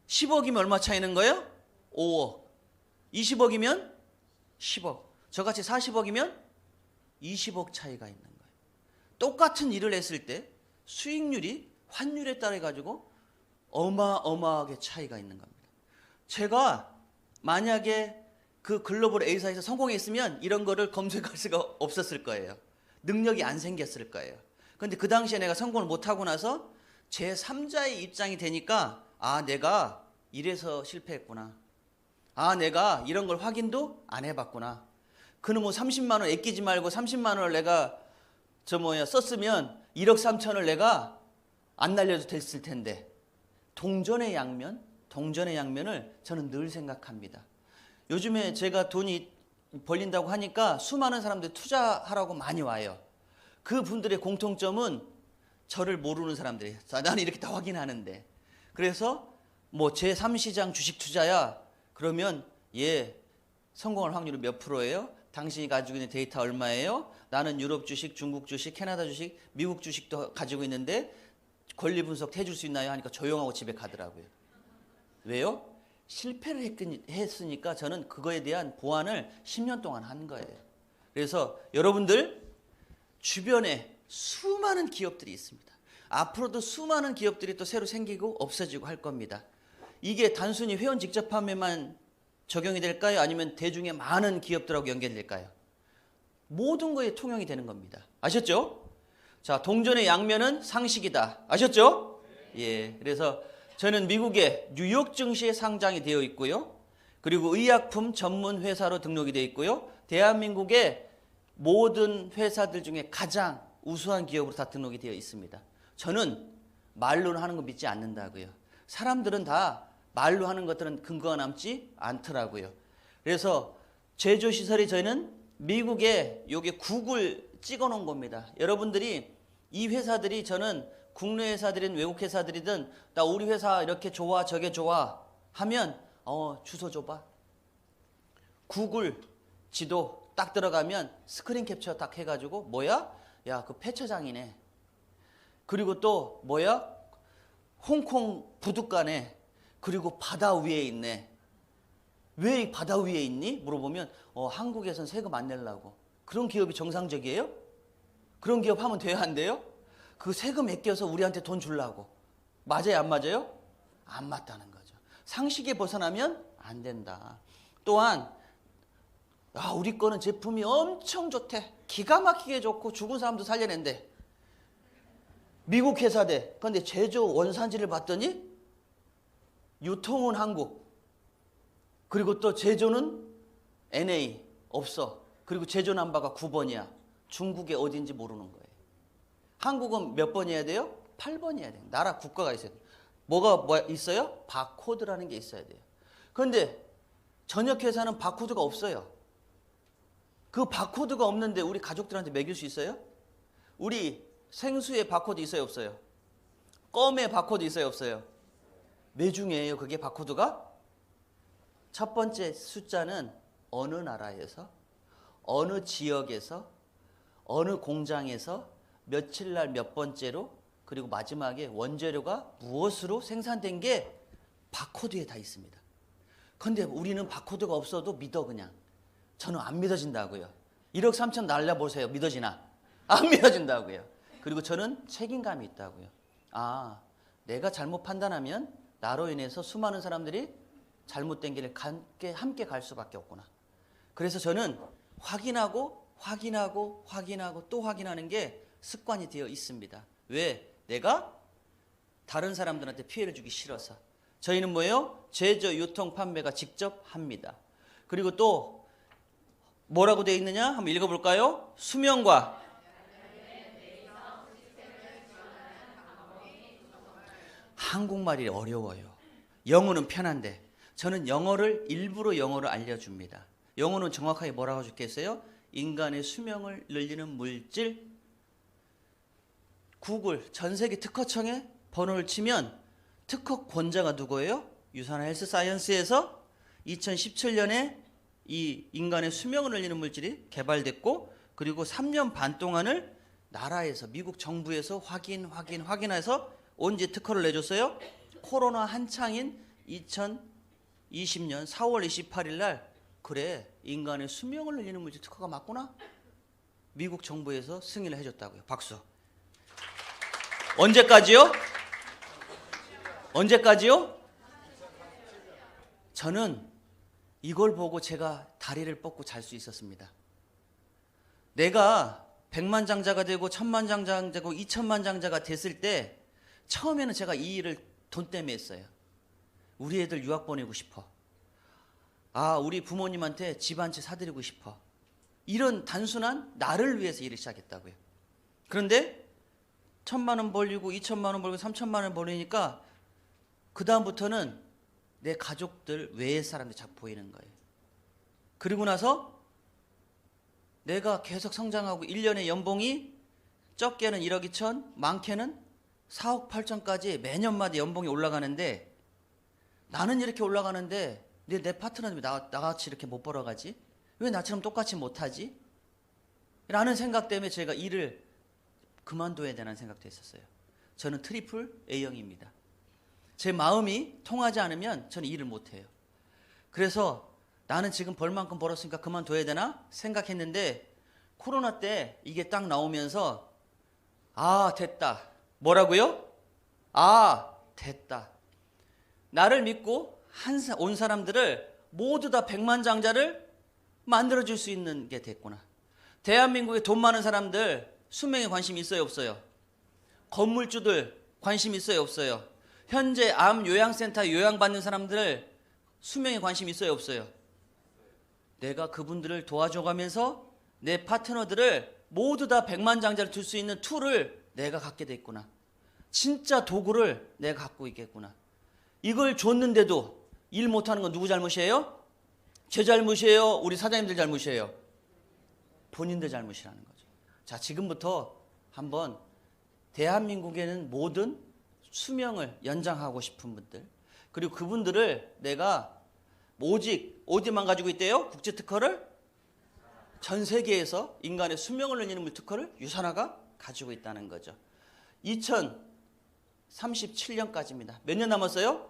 10억이면 얼마 차이 있는 거예요? 5억. 20억이면 10억. 저같이 40억이면 20억 차이가 있는 거예요. 똑같은 일을 했을 때 수익률이 환율에 따라 가지고 어마어마하게 차이가 있는 겁니다. 제가 만약에 그 글로벌 A사에서 성공했으면 이런 거를 검색할 수가 없었을 거예요. 능력이 안 생겼을 거예요. 그런데 그 당시에 내가 성공을 못하고 나서 제3자의 입장이 되니까 내가 이래서 실패했구나. 내가 이런 걸 확인도 안 해봤구나. 그는 30만 원 아끼지 말고 30만 원을 내가 썼으면 1억 3천을 내가 안 날려도 됐을 텐데. 동전의 양면을 저는 늘 생각합니다. 요즘에 제가 돈이 벌린다고 하니까 수많은 사람들이 투자하라고 많이 와요. 그분들의 공통점은 저를 모르는 사람들이에요. 나는 이렇게 다 확인하는데. 그래서 제3시장 주식 투자야. 그러면 성공할 확률이 몇 프로예요? 당신이 가지고 있는 데이터 얼마예요? 나는 유럽 주식, 중국 주식, 캐나다 주식, 미국 주식도 가지고 있는데 권리 분석 해줄 수 있나요? 하니까 조용하고 집에 가더라고요. 왜요? 실패를 했으니까 저는 그거에 대한 보완을 10년 동안 한 거예요. 그래서 여러분들 주변에 수많은 기업들이 있습니다. 앞으로도 수많은 기업들이 또 새로 생기고 없어지고 할 겁니다. 이게 단순히 회원 직접 판매만 적용이 될까요? 아니면 대중의 많은 기업들하고 연결될까요? 모든 거에 통용이 되는 겁니다. 아셨죠? 자, 동전의 양면은 상식이다. 아셨죠? 예. 그래서 저는 미국의 뉴욕 증시에 상장이 되어 있고요. 그리고 의약품 전문 회사로 등록이 되어 있고요. 대한민국의 모든 회사들 중에 가장 우수한 기업으로 다 등록이 되어 있습니다. 저는 말로는 하는 거 믿지 않는다고요. 사람들은 다 말로 하는 것들은 근거가 남지 않더라고요. 그래서 제조시설이 저희는 미국에 요게 구글 찍어 놓은 겁니다. 여러분들이 이 회사들이 저는 국내 회사들이든 외국 회사들이든 나 우리 회사 이렇게 좋아 저게 좋아 하면 주소 줘봐. 구글 지도 딱 들어가면 스크린 캡처 딱 해가지고 뭐야? 야, 그 폐처장이네. 그리고 또 뭐야? 홍콩 부둣가네. 그리고 바다 위에 있네. 왜 바다 위에 있니? 물어보면 한국에선 세금 안 내려고. 그런 기업이 정상적이에요? 그런 기업 하면 돼요? 안 돼요? 그 세금 아껴서 우리한테 돈 주려고. 맞아요? 안 맞아요? 안 맞다는 거죠. 상식에 벗어나면 안 된다. 또한 우리 거는 제품이 엄청 좋대. 기가 막히게 좋고 죽은 사람도 살려낸대. 미국 회사대. 그런데 제조 원산지를 봤더니 유통은 한국. 그리고 또 제조는 NA 없어. 그리고 제조 넘버가 9번이야. 중국에 어딘지 모르는 거예요. 한국은 몇 번이어야 돼요? 8번이어야 돼요. 나라 국가가 있어야 돼요. 뭐가 있어요? 바코드라는 게 있어야 돼요. 그런데 전역 회사는 바코드가 없어요. 그 바코드가 없는데 우리 가족들한테 먹일 수 있어요? 우리 생수에 바코드 있어요? 없어요? 껌에 바코드 있어요? 없어요? 매중이에요. 그게 바코드가? 첫 번째 숫자는 어느 나라에서, 어느 지역에서, 어느 공장에서 며칠 날 몇 번째로, 그리고 마지막에 원재료가 무엇으로 생산된 게 바코드에 다 있습니다. 그런데 우리는 바코드가 없어도 믿어 그냥. 저는 안 믿어진다고요. 1억 3천 날려보세요. 믿어지나? 안 믿어진다고요. 그리고 저는 책임감이 있다고요. 내가 잘못 판단하면 나로 인해서 수많은 사람들이 잘못된 길을 함께 갈 수밖에 없구나. 그래서 저는 확인하고 또 확인하는 게 습관이 되어 있습니다. 왜? 내가 다른 사람들한테 피해를 주기 싫어서. 저희는 뭐예요? 제조, 유통, 판매가 직접 합니다. 그리고 또 뭐라고 되어 있느냐? 한번 읽어볼까요? 수명과 한국말이 어려워요. 영어는 편한데 저는 일부러 영어를 알려줍니다. 영어는 정확하게 뭐라고 적혀있어요? 인간의 수명을 늘리는 물질. 구글 전세계 특허청에 번호를 치면 특허 권자가 누구예요? 유산 헬스 사이언스에서 2017년에 이 인간의 수명을 늘리는 물질이 개발됐고, 그리고 3년 반 동안을 나라에서 미국 정부에서 확인해서 언제 특허를 내줬어요? 코로나 한창인 2020년 4월 28일 날 그래 인간의 수명을 늘리는 물질 특허가 맞구나? 미국 정부에서 승인을 해줬다고요. 박수. 언제까지요? 언제까지요? 저는 이걸 보고 제가 다리를 뻗고 잘 수 있었습니다. 내가 100만 장자가 되고 1000만 장자가 되고 2000만 장자가 됐을 때 처음에는 제가 이 일을 돈 때문에 했어요. 우리 애들 유학 보내고 싶어. 우리 부모님한테 집 한 채 사드리고 싶어. 이런 단순한 나를 위해서 일을 시작했다고요. 그런데 1000만 원 벌리고 2000만 원 벌고 3000만 원 벌리니까 그 다음부터는 내 가족들 외의 사람들이 자꾸 보이는 거예요. 그리고 나서 내가 계속 성장하고 1년에 연봉이 적게는 1억 2천, 많게는 4억 8천까지 매년마다 연봉이 올라가는데 나는 이렇게 올라가는데 내 파트너는 왜 나같이 이렇게 못 벌어가지? 왜 나처럼 똑같이 못하지? 라는 생각 때문에 제가 일을 그만둬야 되는 생각도 했었어요. 저는 트리플 A형입니다. 제 마음이 통하지 않으면 저는 일을 못해요. 그래서 나는 지금 벌 만큼 벌었으니까 그만둬야 되나 생각했는데 코로나 때 이게 딱 나오면서 아, 됐다. 뭐라고요? 아, 됐다. 나를 믿고 온 사람들을 모두 다 백만장자를 만들어줄 수 있는 게 됐구나. 대한민국에 돈 많은 사람들 수명에 관심 있어요, 없어요? 건물주들 관심 있어요, 없어요? 현재 암 요양센터 요양받는 사람들 수명에 관심 있어요, 없어요? 내가 그분들을 도와줘가면서 내 파트너들을 모두 다 백만장자를 둘 수 있는 툴을 내가 갖게 됐구나. 진짜 도구를 내가 갖고 있겠구나. 이걸 줬는데도 일 못하는 건 누구 잘못이에요? 제 잘못이에요? 우리 사장님들 잘못이에요? 본인들 잘못이라는 거죠. 자, 지금부터 한번 대한민국에는 모든 수명을 연장하고 싶은 분들, 그리고 그분들을 내가 오직 어디만 가지고 있대요? 국제특허를? 전 세계에서 인간의 수명을 늘리는 특허를 유산화가 가지고 있다는 거죠. 2037년까지입니다. 몇 년 남았어요?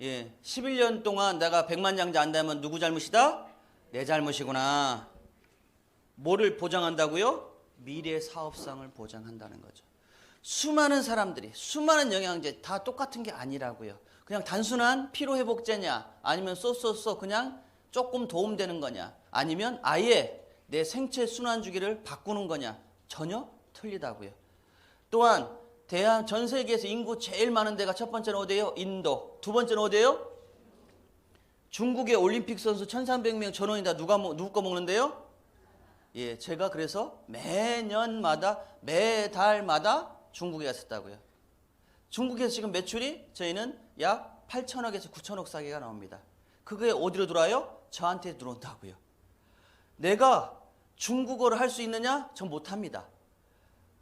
예, 11년 동안 내가 백만장자 안 되면 누구 잘못이다? 내 잘못이구나. 뭐를 보장한다고요? 미래 사업상을 보장한다는 거죠. 수많은 사람들이 수많은 영양제 다 똑같은 게 아니라고요. 그냥 단순한 피로회복제냐, 아니면 쏘쏘쏘 그냥 조금 도움되는 거냐, 아니면 아예 내 생체 순환 주기를 바꾸는 거냐, 전혀 틀리다고요. 또한 전 세계에서 인구 제일 많은 데가 첫 번째는 어디예요? 인도. 두 번째는 어디예요? 중국의 올림픽 선수 1,300명 전원이 다 누구 거 먹는데요? 예, 제가 그래서 매년마다 매달마다 중국에 갔었다고요. 중국에서 지금 매출이 저희는 약 8천억에서 9천억 사이가 나옵니다. 그게 어디로 들어와요? 저한테 들어온다고요. 내가 중국어를 할 수 있느냐? 전 못합니다.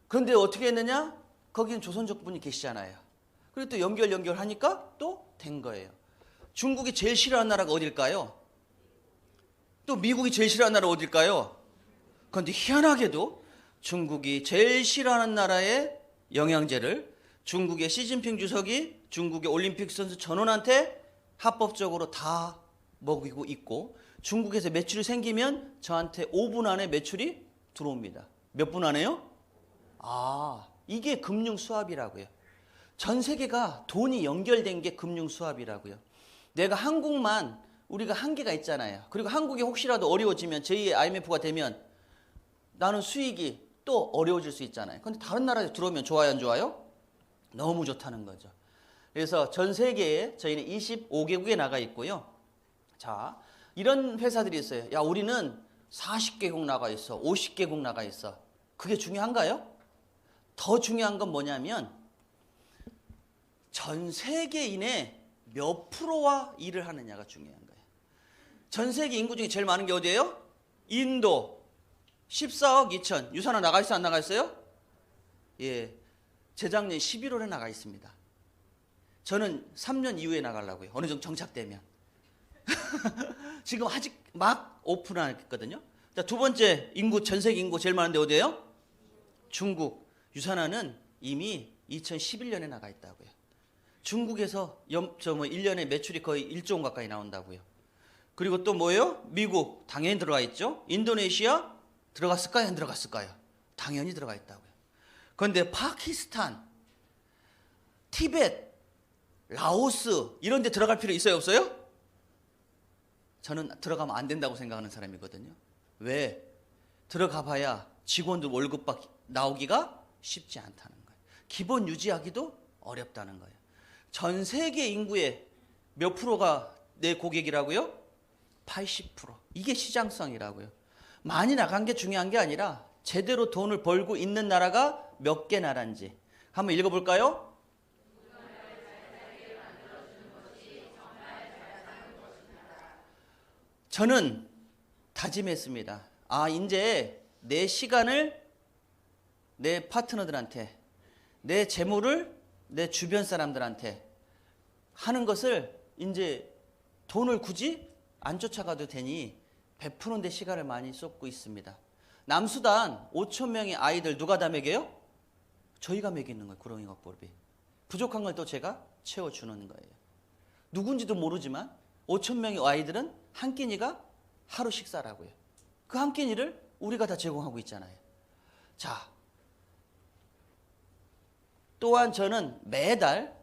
그런데 어떻게 했느냐? 거기는 조선족 분이 계시잖아요. 그리고 또 연결하니까 또 된 거예요. 중국이 제일 싫어하는 나라가 어딜까요? 또 미국이 제일 싫어하는 나라 어딜까요? 그런데 희한하게도 중국이 제일 싫어하는 나라의 영양제를 중국의 시진핑 주석이 중국의 올림픽 선수 전원한테 합법적으로 다 먹이고 있고, 중국에서 매출이 생기면 저한테 5분 안에 매출이 들어옵니다. 몇 분 안에요? 아, 이게 금융 수합이라고요. 전 세계가 돈이 연결된 게 금융 수합이라고요. 내가 한국만 우리가 한계가 있잖아요. 그리고 한국이 혹시라도 어려워지면 제2의 IMF가 되면 나는 수익이 또 어려워질 수 있잖아요. 그런데 다른 나라에 들어오면 좋아요, 안 좋아요? 너무 좋다는 거죠. 그래서 전 세계에 저희는 25개국에 나가 있고요. 자, 이런 회사들이 있어요. 야, 우리는 40개국 나가 있어, 50개국 나가 있어. 그게 중요한가요? 더 중요한 건 뭐냐면 전 세계인의 몇 프로와 일을 하느냐가 중요한 거예요. 전 세계 인구 중에 제일 많은 게 어디예요? 인도 14억 2천. 유산화 나가 있어, 안 나가 있어요? 예, 재작년 11월에 나가 있습니다. 저는 3년 이후에 나가려고요. 어느 정도 정착되면. 지금 아직 막 오픈 안 했거든요. 자, 두 번째 인구, 전 세계 인구 제일 많은데 어디예요? 중국. 유산화는 이미 2011년에 나가 있다고요. 중국에서 1년에 매출이 거의 1조 원 가까이 나온다고요. 그리고 또 뭐예요? 미국 당연히 들어가 있죠. 인도네시아 들어갔을까요? 안 들어갔을까요? 당연히 들어가 있다고요. 그런데 파키스탄, 티벳, 라오스 이런 데 들어갈 필요 있어요, 없어요? 저는 들어가면 안 된다고 생각하는 사람이거든요. 왜? 들어가 봐야 직원들 월급 나오기가 쉽지 않다는 거예요. 기본 유지하기도 어렵다는 거예요. 전 세계 인구의 몇 프로가 내 고객이라고요? 80%. 이게 시장성이라고요. 많이 나간 게 중요한 게 아니라 제대로 돈을 벌고 있는 나라가 몇 개 나라인지 한번 읽어볼까요? 저는 다짐했습니다. 아, 이제 내 시간을 내 파트너들한테, 내 재물을 내 주변 사람들한테 하는 것을 이제 돈을 굳이 안 쫓아가도 되니 베푸는 데 시간을 많이 쏟고 있습니다. 남수단 5천 명의 아이들 누가 다 먹여요? 저희가 먹이는 거예요. 구렁이각법이. 부족한 걸 또 제가 채워주는 거예요. 누군지도 모르지만 5천 명의 아이들은 한 끼니가 하루 식사라고요. 그 한 끼니를 우리가 다 제공하고 있잖아요. 자, 또한 저는 매달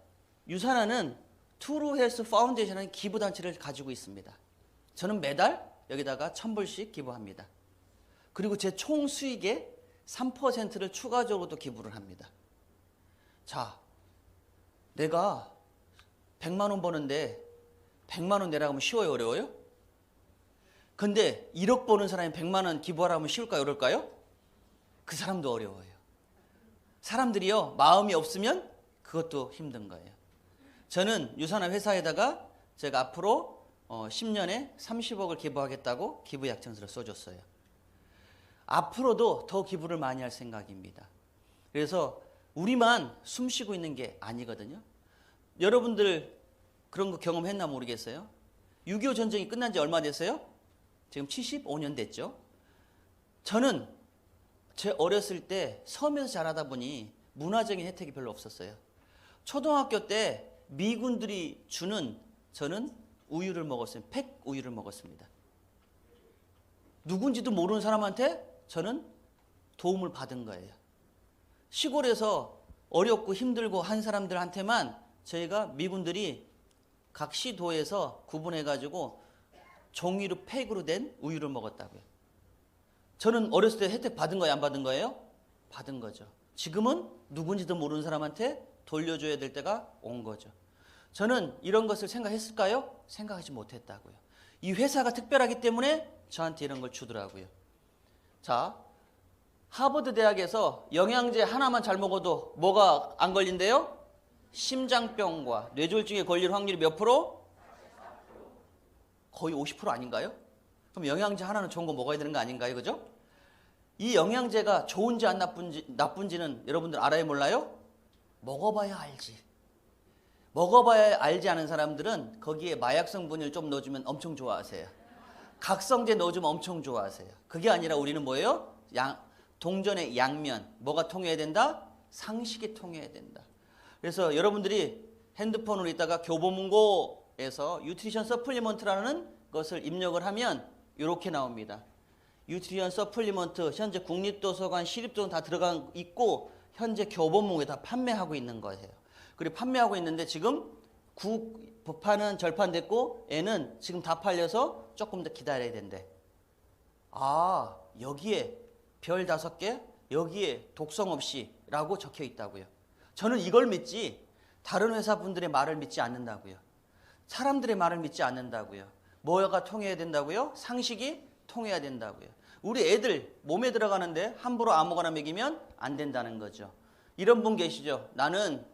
유산하는 투루헬스 파운데이션은 기부단체를 가지고 있습니다. 저는 매달 여기다가 1,000불씩 기부합니다. 그리고 제 총 수익의 3%를 추가적으로 또 기부를 합니다. 자, 내가 100만 원 버는데 100만 원 내라고 하면 쉬워요, 어려워요? 근데 1억 버는 사람이 100만 원 기부하라고 하면 쉬울까요, 어려울까요? 그 사람도 어려워요. 사람들이요, 마음이 없으면 그것도 힘든 거예요. 저는 유산화 회사에다가 제가 앞으로 10년에 30억을 기부하겠다고 기부 약정서를 써줬어요. 앞으로도 더 기부를 많이 할 생각입니다. 그래서 우리만 숨 쉬고 있는 게 아니거든요. 여러분들 그런 거 경험했나 모르겠어요. 6.25 전쟁이 끝난 지 얼마 됐어요? 지금 75년 됐죠. 저는 제 어렸을 때 섬에서 자라다 보니 문화적인 혜택이 별로 없었어요. 초등학교 때 미군들이 주는 저는 우유를 먹었어요. 팩 우유를 먹었습니다. 누군지도 모르는 사람한테 저는 도움을 받은 거예요. 시골에서 어렵고 힘들고 한 사람들한테만 저희가 미군들이 각 시도에서 구분해가지고 종이로 팩으로 된 우유를 먹었다고요. 저는 어렸을 때 혜택 받은 거예요, 안 받은 거예요? 받은 거죠. 지금은 누군지도 모르는 사람한테 돌려줘야 될 때가 온 거죠. 저는 이런 것을 생각했을까요? 생각하지 못했다고요. 이 회사가 특별하기 때문에 저한테 이런 걸 주더라고요. 자, 하버드 대학에서 영양제 하나만 잘 먹어도 뭐가 안 걸린대요? 심장병과 뇌졸중에 걸릴 확률이 몇 프로? 거의 50% 아닌가요? 그럼 영양제 하나는 좋은 거 먹어야 되는 거 아닌가요? 그죠? 이 영양제가 좋은지 안 나쁜지는 여러분들 알아요, 몰라요? 먹어봐야 알지. 먹어봐야 알지 않은 사람들은 거기에 마약 성분을 좀 넣어주면 엄청 좋아하세요. 각성제 넣어주면 엄청 좋아하세요. 그게 아니라 우리는 뭐예요? 동전의 양면. 뭐가 통해야 된다? 상식이 통해야 된다. 그래서 여러분들이 핸드폰으로 있다가 교보문고에서 뉴트리션 서플리먼트라는 것을 입력을 하면 이렇게 나옵니다. 뉴트리션 서플리먼트 현재 국립도서관, 시립도서관 다 들어가 있고 현재 교보문고에 다 판매하고 있는 거예요. 그리고 판매하고 있는데 지금 국판은 절판됐고 애는 지금 다 팔려서 조금 더 기다려야 된대. 아, 여기에 별 5개, 여기에 독성 없이 라고 적혀 있다고요. 저는 이걸 믿지 다른 회사 분들의 말을 믿지 않는다고요. 사람들의 말을 믿지 않는다고요. 뭐가 통해야 된다고요? 상식이 통해야 된다고요. 우리 애들 몸에 들어가는데 함부로 아무거나 먹이면 안 된다는 거죠. 이런 분 계시죠? 나는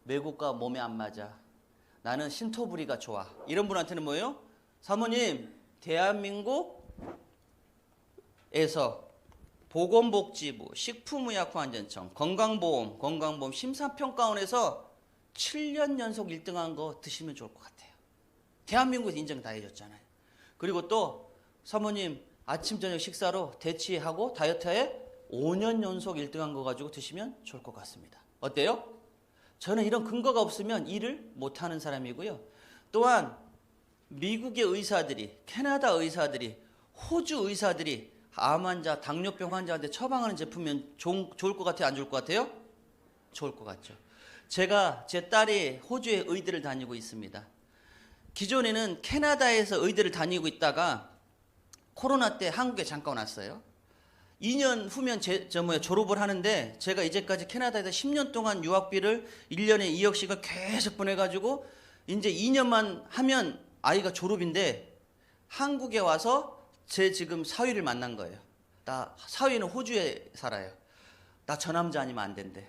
외국과 몸에 안 맞아. 나는 신토부리가 좋아. 이런 분한테는 뭐예요? 사모님, 대한민국에서 보건복지부, 식품의약품안전청, 건강보험 심사평가원에서 7년 연속 1등한 거 드시면 좋을 것 같아요. 대한민국에서 인정 다 해줬잖아요. 그리고 또 사모님 아침 저녁 식사로 대치하고 다이어트에 5년 연속 1등한 거 가지고 드시면 좋을 것 같습니다. 어때요? 저는 이런 근거가 없으면 일을 못하는 사람이고요. 또한 미국의 의사들이, 캐나다 의사들이, 호주 의사들이 암 환자, 당뇨병 환자한테 처방하는 제품이면 좋을 것 같아요? 안 좋을 것 같아요? 좋을 것 같죠. 제가 제 딸이 호주에 의대를 다니고 있습니다. 기존에는 캐나다에서 의대를 다니고 있다가 코로나 때 한국에 잠깐 왔어요. 2년 후면 졸업을 하는데 제가 이제까지 캐나다에서 10년 동안 유학비를 1년에 2억씩을 계속 보내가지고 이제 2년만 하면 아이가 졸업인데 한국에 와서 제 지금 사위를 만난 거예요. 나 사위는 호주에 살아요. 나 저 남자 아니면 안 된대.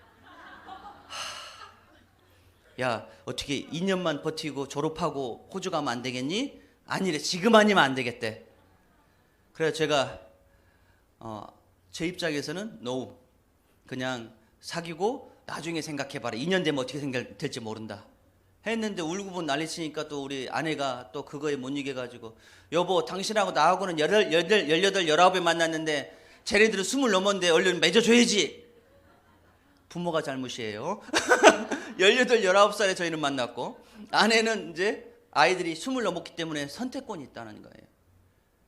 야, 어떻게 2년만 버티고 졸업하고 호주 가면 안 되겠니? 아니래. 지금 아니면 안 되겠대. 그래서 제가 제 입장에서는 no. 그냥 사귀고 나중에 생각해봐라. 2년 되면 어떻게 될지 모른다. 했는데 울고불 난리치니까 또 우리 아내가 또 그거에 못 이겨가지고 여보, 당신하고 나하고는 18, 19에 만났는데 쟤네들은 20 넘었는데 얼른 맺어줘야지. 부모가 잘못이에요. 18, 19살에 저희는 만났고 아내는 이제 아이들이 20 넘었기 때문에 선택권이 있다는 거예요.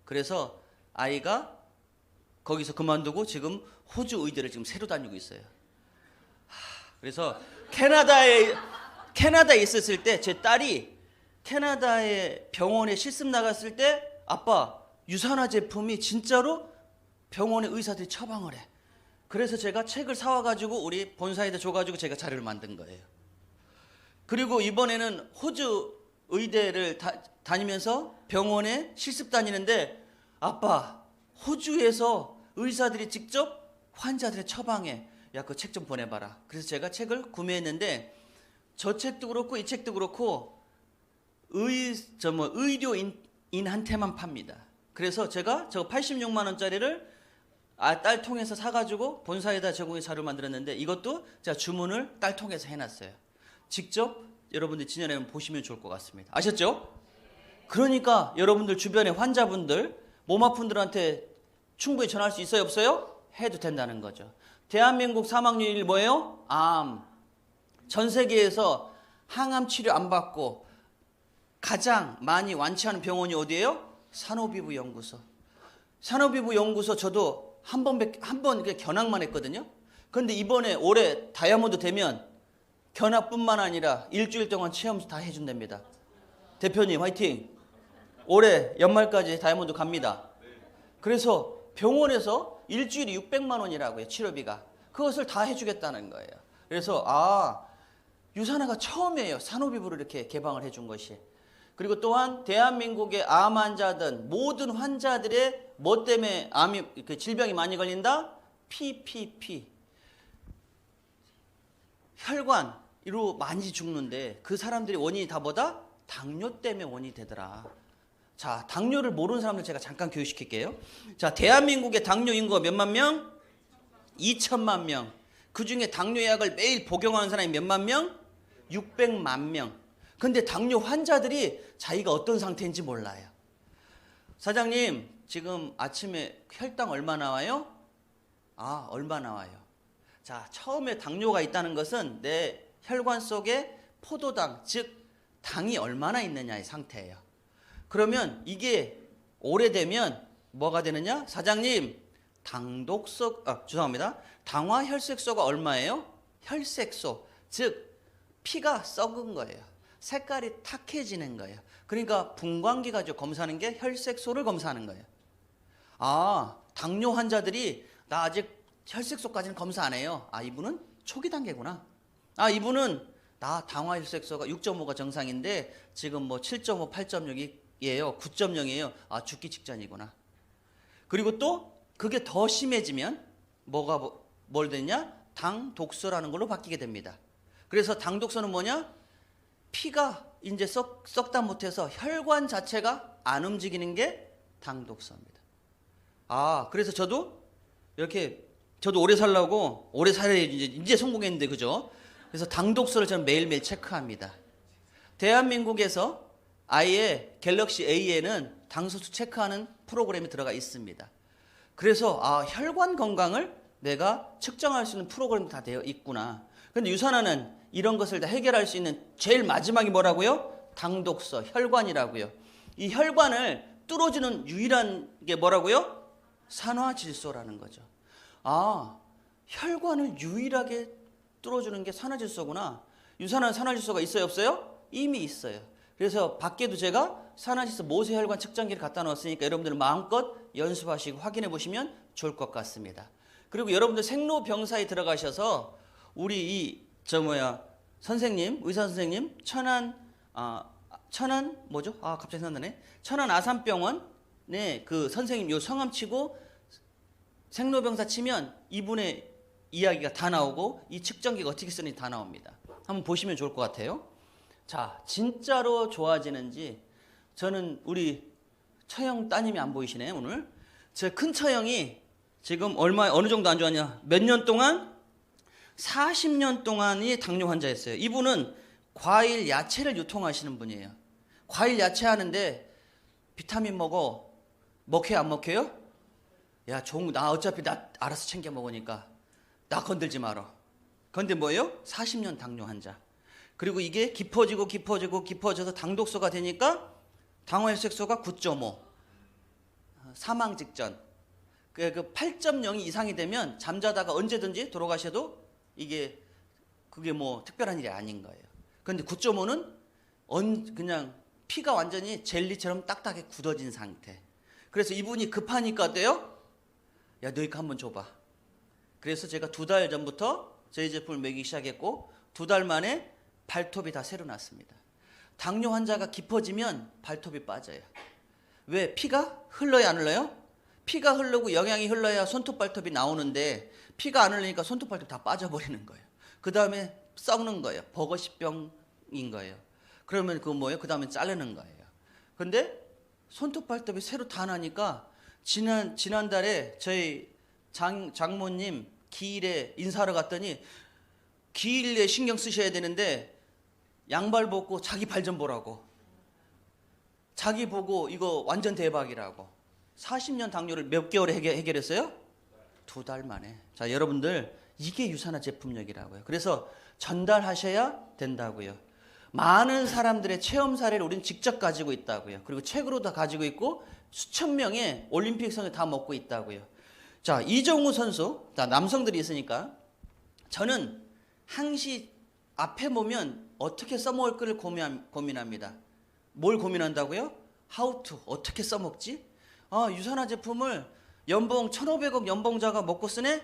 그래서 아이가 거기서 그만두고 지금 호주 의대를 지금 새로 다니고 있어요. 그래서 캐나다에 있었을 때 제 딸이 캐나다의 병원에 실습 나갔을 때 아빠 유산화 제품이 진짜로 병원의 의사들이 처방을 해. 그래서 제가 책을 사와가지고 우리 본사에다 줘가지고 제가 자료를 만든 거예요. 그리고 이번에는 호주 의대를 다니면서 병원에 실습 다니는데 아빠 호주에서 의사들이 직접 환자들의 처방에 야 그 책 좀 보내봐라. 그래서 제가 책을 구매했는데 저 책도 그렇고 이 책도 그렇고 의료인한테만 팝니다. 그래서 제가 저 86만 원짜리를 딸 통해서 사가지고 본사에다 제공해 자료를 만들었는데 이것도 제가 주문을 딸 통해서 해놨어요. 직접 여러분들 지녀내면 보시면 좋을 것 같습니다. 아셨죠? 그러니까 여러분들 주변에 환자분들 몸 아픈 분들한테 충분히 전할 수 있어요 없어요? 해도 된다는 거죠. 대한민국 사망률이 뭐예요? 암. 전 세계에서 항암 치료 안 받고 가장 많이 완치하는 병원이 어디예요? 산호비부연구소. 산호비부연구소 저도 한 번 견학만 했거든요. 그런데 이번에 올해 다이아몬드 되면 견학뿐만 아니라 일주일 동안 체험 다 해준답니다. 대표님 화이팅. 올해 연말까지 다이아몬드 갑니다. 그래서 병원에서 일주일에 600만 원이라고요. 치료비가. 그것을 다 해주겠다는 거예요. 그래서 유산화가 처음이에요. 산호비부를 이렇게 개방을 해준 것이. 그리고 또한 대한민국의 암 환자든 모든 환자들의 뭐 때문에 질병이 많이 걸린다? PPP. 혈관으로 많이 죽는데 그 사람들이 원인이 다 뭐다? 당뇨 때문에 원인이 되더라. 자, 당뇨를 모르는 사람들 제가 잠깐 교육시킬게요. 자, 대한민국의 당뇨 인구가 몇만 명? 2천만 명. 그 중에 당뇨 약을 매일 복용하는 사람이 몇만 명? 600만 명. 근데 당뇨 환자들이 자기가 어떤 상태인지 몰라요. 사장님, 지금 아침에 혈당 얼마 나와요? 얼마 나와요. 자, 처음에 당뇨가 있다는 것은 내 혈관 속에 포도당, 즉 당이 얼마나 있느냐의 상태예요. 그러면 이게 오래되면 뭐가 되느냐? 사장님, 죄송합니다. 당화 혈색소가 얼마예요? 혈색소, 즉 피가 썩은 거예요. 색깔이 탁해지는 거예요. 그러니까 분광기 가지고 검사하는 게 혈색소를 검사하는 거예요. 당뇨 환자들이 나 아직 혈색소까지는 검사 안 해요. 이분은 초기 단계구나. 이분은 나 당화 혈색소가 6.5가 정상인데 지금 뭐 7.5, 8.6이에요. 9.0이에요. 죽기 직전이구나. 그리고 또 그게 더 심해지면 뭘 되냐? 당독소라는 걸로 바뀌게 됩니다. 그래서 당독소는 뭐냐? 피가 이제 썩다 못해서 혈관 자체가 안 움직이는 게 당독소입니다. 그래서 저도 오래 살려고 오래 살아야지 이제 성공했는데 그죠? 그래서 당독소를 저는 매일매일 체크합니다. 대한민국에서 아예 갤럭시 A에는 당수수 체크하는 프로그램이 들어가 있습니다. 그래서 혈관 건강을 내가 측정할 수 있는 프로그램이 다 되어 있구나. 그런데 유산화는 이런 것을 다 해결할 수 있는 제일 마지막이 뭐라고요? 당독소, 혈관이라고요. 이 혈관을 뚫어주는 유일한 게 뭐라고요? 산화질소라는 거죠. 혈관을 유일하게 뚫어주는 게 산화질소구나. 유산화는 산화질소가 있어요 없어요? 이미 있어요. 그래서 밖에도 제가 산화질소 모세혈관 측정기를 갖다 놓았으니까 여러분들은 마음껏 연습하시고 확인해 보시면 좋을 것 같습니다. 그리고 여러분들 생로병사에 들어가셔서 우리 선생님, 의사 선생님, 갑자기 생각나네. 천안 아산병원에 그 선생님 요 성함 치고 생로병사 치면 이분의 이야기가 다 나오고 이 측정기가 어떻게 쓰는지 다 나옵니다. 한번 보시면 좋을 것 같아요. 자, 진짜로 좋아지는지 저는 우리 처형 따님이 안 보이시네 오늘. 제 큰 처형이 지금 어느 정도 안 좋았냐? 몇 년 동안 40년 동안이 당뇨 환자였어요. 이분은 과일, 야채를 유통하시는 분이에요. 과일, 야채 하는데 비타민 먹어. 먹혀요, 안 먹혀요? 야, 나 어차피 나 알아서 챙겨 먹으니까 나 건들지 마라. 근데 뭐예요? 40년 당뇨 환자. 그리고 이게 깊어져서 당독소가 되니까 당화혈색소가 9.5, 사망 직전. 그 8.0이 이상이 되면 잠자다가 언제든지 돌아가셔도 그게 뭐 특별한 일이 아닌 거예요. 그런데 9.5는 그냥 피가 완전히 젤리처럼 딱딱하게 굳어진 상태. 그래서 이분이 급하니까 어때요? 야, 너희 거 한번 줘봐. 그래서 제가 2달 전부터 저희 제품을 먹이기 시작했고 2달 만에 발톱이 다 새로 났습니다. 당뇨 환자가 깊어지면 발톱이 빠져요. 왜? 피가 흘러야 안 흘러요? 피가 흐르고 영양이 흘러야 손톱 발톱이 나오는데 피가 안 흘리니까 손톱 발톱 다 빠져버리는 거예요. 그 다음에 썩는 거예요. 버거시병인 거예요. 그러면 그거 뭐예요? 그 다음에 자르는 거예요. 근데 손톱 발톱이 새로 다 나니까 지난달에 저희 장모님 기일에 인사하러 갔더니 기일에 신경 쓰셔야 되는데 양발 벗고 자기 발 좀 보라고. 자기 보고 이거 완전 대박이라고. 40년 당뇨를 몇 개월에 해결했어요? 2달 만에. 자, 여러분들 이게 유산화 제품력이라고요. 그래서 전달하셔야 된다고요. 많은 사람들의 체험 사례를 우리는 직접 가지고 있다고요. 그리고 책으로 다 가지고 있고 수천 명의 올림픽 선수 다 먹고 있다고요. 자, 이정우 선수, 자, 남성들이 있으니까 저는 항시 앞에 보면 어떻게 써먹을 거를 고민합니다. 뭘 고민한다고요? How to, 어떻게 써먹지? 유산화 제품을 연봉 1,500억 연봉자가 먹고 쓰네?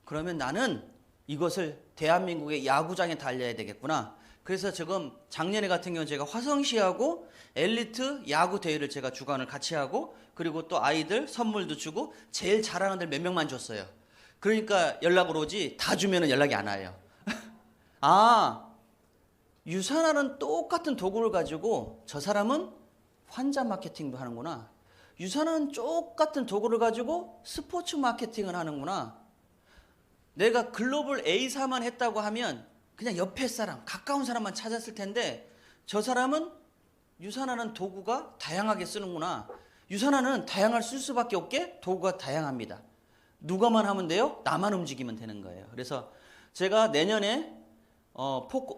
그러면 나는 이것을 대한민국의 야구장에 달려야 되겠구나. 그래서 지금 작년에 같은 경우는 제가 화성시하고 엘리트 야구 대회를 제가 주관을 같이 하고 그리고 또 아이들 선물도 주고 제일 잘하는 애들 몇 명만 줬어요. 그러니까 연락을 오지 다 주면은 연락이 안 와요. 유산화는 똑같은 도구를 가지고 저 사람은 환자 마케팅도 하는구나. 유산화는 똑같은 도구를 가지고 스포츠 마케팅을 하는구나. 내가 글로벌 A사만 했다고 하면 그냥 옆에 사람, 가까운 사람만 찾았을 텐데 저 사람은 유산화는 도구가 다양하게 쓰는구나. 유산화는 다양할 쓸 수밖에 없게 도구가 다양합니다. 누가만 하면 돼요? 나만 움직이면 되는 거예요. 그래서 제가 내년에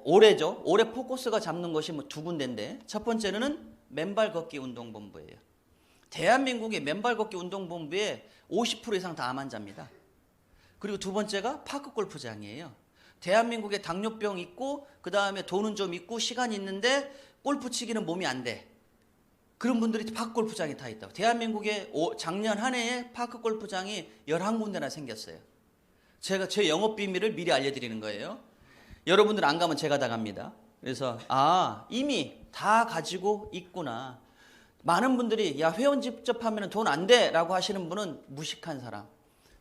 올해죠. 올해 포커스가 잡는 것이 두 군데인데 첫 번째는 맨발 걷기 운동본부예요. 대한민국의 맨발 걷기 운동본부에 50% 이상 다 암 환자입니다. 그리고 두 번째가 파크 골프장이에요. 대한민국에 당뇨병 있고 그 다음에 돈은 좀 있고 시간이 있는데 골프 치기는 몸이 안 돼. 그런 분들이 파크 골프장에 다 있다고. 대한민국에 작년 한 해에 파크 골프장이 11군데나 생겼어요. 제가 제 영업 비밀을 미리 알려드리는 거예요. 여러분들 안 가면 제가 다 갑니다. 그래서 이미 다 가지고 있구나. 많은 분들이 야 회원 직접 하면 돈 안 돼 라고 하시는 분은 무식한 사람.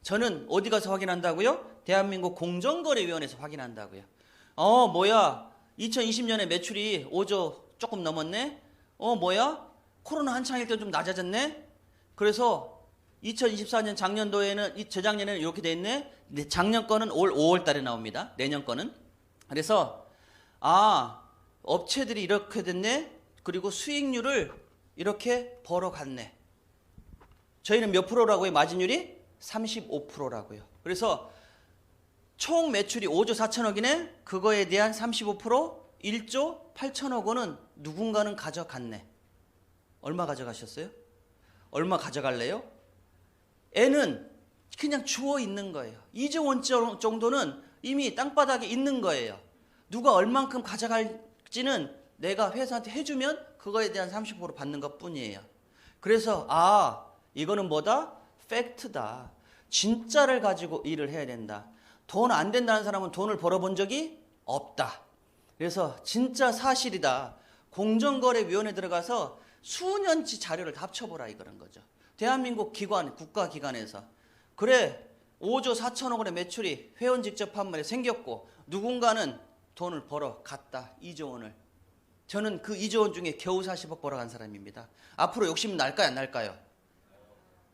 저는 어디 가서 확인한다고요? 대한민국 공정거래위원회에서 확인한다고요. 뭐야 2020년에 매출이 5조 조금 넘었네. 뭐야 코로나 한창일 때 좀 낮아졌네. 그래서 2024년 작년도에는 재작년에는 이렇게 돼 있네. 작년 거는 올 5월 달에 나옵니다. 내년 거는. 그래서 업체들이 이렇게 됐네. 그리고 수익률을 이렇게 벌어갔네. 저희는 몇 프로라고요? 마진율이 35%라고요. 그래서 총 매출이 5조 4천억이네. 그거에 대한 35% 1조 8천억 원은 누군가는 가져갔네. 얼마 가져가셨어요? 얼마 가져갈래요? 애는 그냥 주워 있는 거예요. 2조 원 정도는 이미 땅바닥에 있는 거예요. 누가 얼만큼 가져갈지는 내가 회사한테 해주면 그거에 대한 30% 받는 것 뿐이에요. 그래서 이거는 뭐다? 팩트다. 진짜를 가지고 일을 해야 된다. 돈 안 된다는 사람은 돈을 벌어본 적이 없다. 그래서 진짜 사실이다. 공정거래위원회 들어가서 수년치 자료를 다 합쳐보라 이거는 거죠. 대한민국 기관, 국가기관에서 그래 5조 4천억 원의 매출이 회원 직접 판매에 생겼고 누군가는 돈을 벌어 갔다. 2조 원을. 저는 그 2조 원 중에 겨우 40억 벌어간 사람입니다. 앞으로 욕심 날까요 안 날까요?